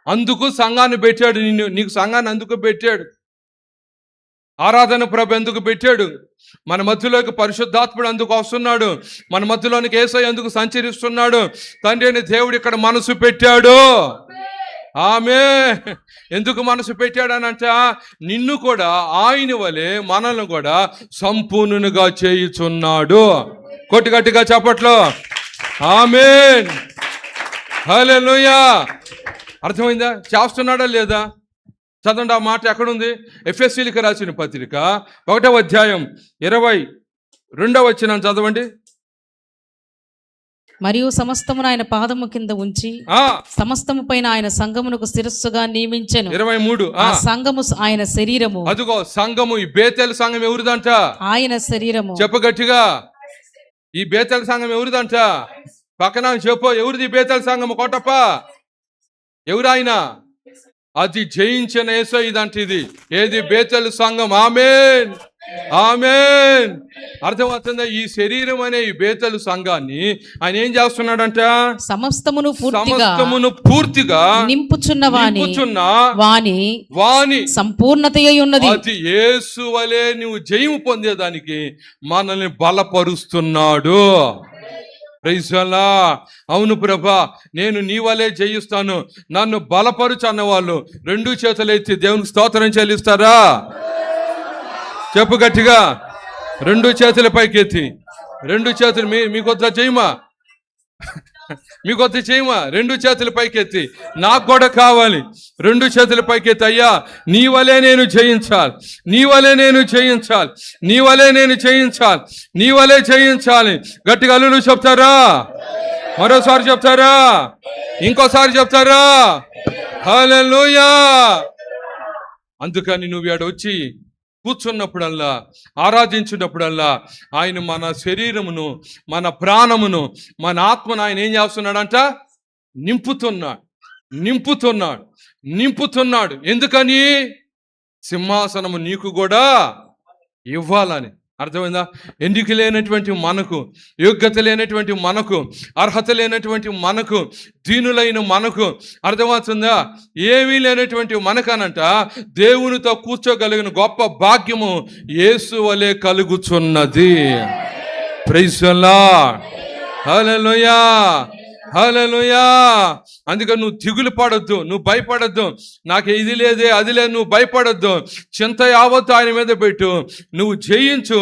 అందుకు సంఘాన్ని పెట్టాడు. నీకు సంఘాన్ని అందుకు పెట్టాడు. ఆరాధన ప్రభు ఎందుకు పెట్టాడు? మన మధ్యలోకి పరిశుద్ధాత్ముడు అందుకు వస్తున్నాడు. మన మధ్యలోనికి యేసయ్య ఎందుకు సంచరిస్తున్నాడు? తండ్రి అయిన దేవుడు ఇక్కడ మనసు పెట్టాడు. ఆమేన్. ఎందుకు మనసు పెట్టాడనంట? నిన్ను కూడా ఆయన వలె మనల్ని కూడా సంపూర్ణునిగా చేయుచున్నాడు. కొట్టి గట్టిగా చప్పట్లో. ఆమేన్. హల్లెలూయా. అర్థమైందా? చేస్తున్నాడా లేదా? చదవండి ఆ మాట ఎక్కడుంది? ఎఫెసీయులకు రాసిన పత్రిక 1వ అధ్యాయం 22వ వచనం చదవండి. మరియు సమస్తమును ఆయన పాదము కింద ఉంచి సమస్తము పైన ఆయన సంఘమునకు శిరస్సుగా నియమించెను. 23. ఆ సంఘము ఆయన శరీరము. అదిగో సంఘము. ఈ బేతేలు సంఘం ఎవరిదంట? ఆయన శరీరము. చెప్పు గట్టిగా. ఈ బేతేలు సంఘం ఎవరిదంట? పక్కన చెప్పు. ఎవరిది బేతేలు సంఘము? కోటప్ప. ఎవరు ఆయన? అది జయించిన యేసయ్య ఇదంట. ఇది ఏది? బేతేలు సంఘం. ఆమేన్, ఆమేన్. అర్థమవుతుందా? ఈ శరీరం అనే ఈ బేతేలు సంఘాన్ని ఆయన ఏం చేస్తున్నాడంట? సమస్తమును పూర్తిగా నింపుచున్న వాని సంపూర్ణత ఉన్నది. అది యేసు వలె నువ్వు జయము పొందేదానికి మనల్ని బలపరుస్తున్నాడు. Praise the lord. అవును ప్రభా, నేను నీ వలే జయిస్తాను, నన్ను బలపరుచు అన్నవాళ్ళు 2 చేతులు ఎత్తి దేవునికి స్తోత్రం చెల్లిస్తారా? చెప్పు గట్టిగా. 2 చేతుల పైకి ఎత్తి. 2 చేతులు మీకొద్ద చేయమా? మీకొద్ద చేయమా? 2 చేతుల పైకి ఎత్తి. నాకు కూడా కావాలి. 2 చేతుల పైకి ఎత్తి. అయ్యా, నీ వలే నేను జయించాలి, నీ వలే నేను జయించాలి, నీ వలే నేను జయించాలి, నీ వలే జయించాలి. గట్టిగా అల్లులు చెప్తారా? మరోసారి చెప్తారా? ఇంకోసారి చెప్తారా? హల్లెలూయా. అందుకని నువ్వు వచ్చి కూర్చున్నప్పుడల్లా, ఆరాధించినప్పుడల్లా ఆయన మన శరీరమును, మన ప్రాణమును, మన ఆత్మను ఆయన ఏం చేస్తున్నాడంట? నింపుతున్నాడు. ఎందుకని? సింహాసనము నీకు కూడా ఇవ్వాలని. అర్థమైందా? ఎందుకు లేనటువంటి మనకు, యోగ్యత లేనటువంటి మనకు, అర్హత లేనటువంటి మనకు, దీనులైన మనకు, అర్థమవుతుందా? ఏమీ లేనటువంటి మనకనంట దేవునితో కూర్చోగలిగిన గొప్ప భాగ్యము యేసు వలె కలుగుచున్నది. Praise the Lord. హల్లెలూయా, హల్లెలూయా. అందుకని నువ్వు దిగులు పడొద్దు, నువ్వు భయపడొద్దు. నాకు ఇది లేదే, అది లేదు, నువ్వు భయపడొద్దు. చింత యావత్తు ఆయన మీద పెట్టు. నువ్వు జయించు,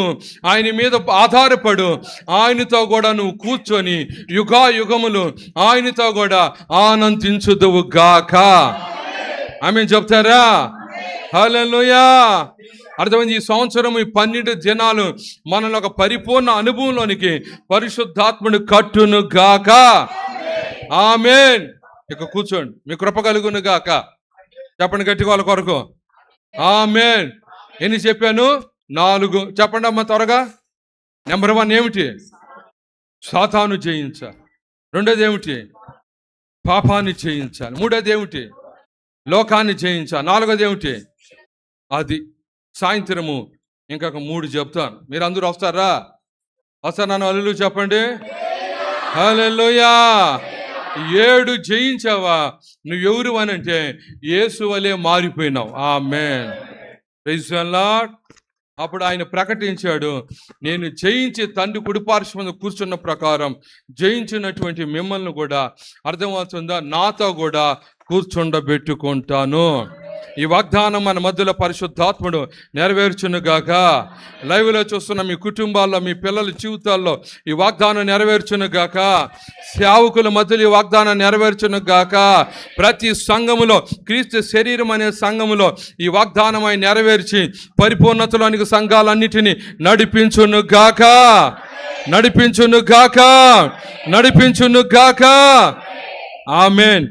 ఆయన మీద ఆధారపడు. ఆయనతో కూడా నువ్వు కూర్చొని యుగములు ఆయనతో కూడా ఆనందించుదువు గాక. ఆమేన్ చెప్తారా? హల్లెలూయా. అర్థమైంది? ఈ సంవత్సరం ఈ 12 దినాలు మనలో ఒక పరిపూర్ణ అనుభవంలోనికి పరిశుద్ధాత్ముడు కట్టును గాక. ఆమేన్. ఇక కూర్చోండి. మీ కృప కలుగును గాక. చెప్పండి గట్టిగా వాళ్ళ కొరకు. ఆమేన్. ఎన్ని చెప్పాను? 4. చెప్పండి అమ్మ త్వరగా. నెంబర్ 1 ఏమిటి? సాతాను జయించాలి. 2ది ఏమిటి? పాపాన్ని జయించాలి. 3ది ఏమిటి? లోకాన్ని జయించాలి. 4ది ఏమిటి? అది సాయంత్రము ఇంకొక 3 చెప్తాను. మీరు అందరూ వస్తారా? వస్తాను. హల్లెలూయా చెప్పండి. హల్లెలూయా. 7 జయించావా? నువ్వెవరు అని అంటే యేసు వలె మారిపోయినావు. ఆమేన్. Praise the Lord. అప్పుడు ఆయన ప్రకటించాడు, నేను జయించి తండ్రి కుడిపార్శ్వమున కూర్చున్న ప్రకారం జయించినటువంటి మిమ్మల్ని కూడా, అర్థమవుతుందా, నాతో కూడా కూర్చుండబెట్టుకుంటాను. ఈ వాగ్దానం మన మధ్యలో పరిశుద్ధాత్ముడు నెరవేర్చును గాక. లైవ్లో చూస్తున్న మీ కుటుంబాల్లో, మీ పిల్లల జీవితాల్లో ఈ వాగ్దానం నెరవేర్చును గాక. సేవకుల మధ్యలో ఈ వాగ్దానం నెరవేర్చును గాక. ప్రతి సంఘములో, క్రీస్తు శరీరం అనే సంఘములో ఈ వాగ్దానం ఆయన నెరవేర్చి పరిపూర్ణతలోనికి సంఘాలన్నిటినీ నడిపించును గాక. ఆమేన్.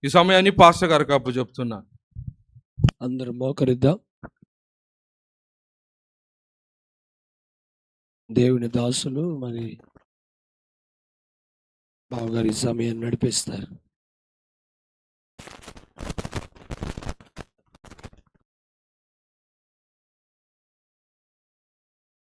ఈ సమయాన్ని పాస్టర్ గారికి అప్పు చెప్తున్నా. అందరూ మోకరిద్దాం. దేవుని దాసులు మరి బావగారి సమయాన్ని నడిపిస్తారు.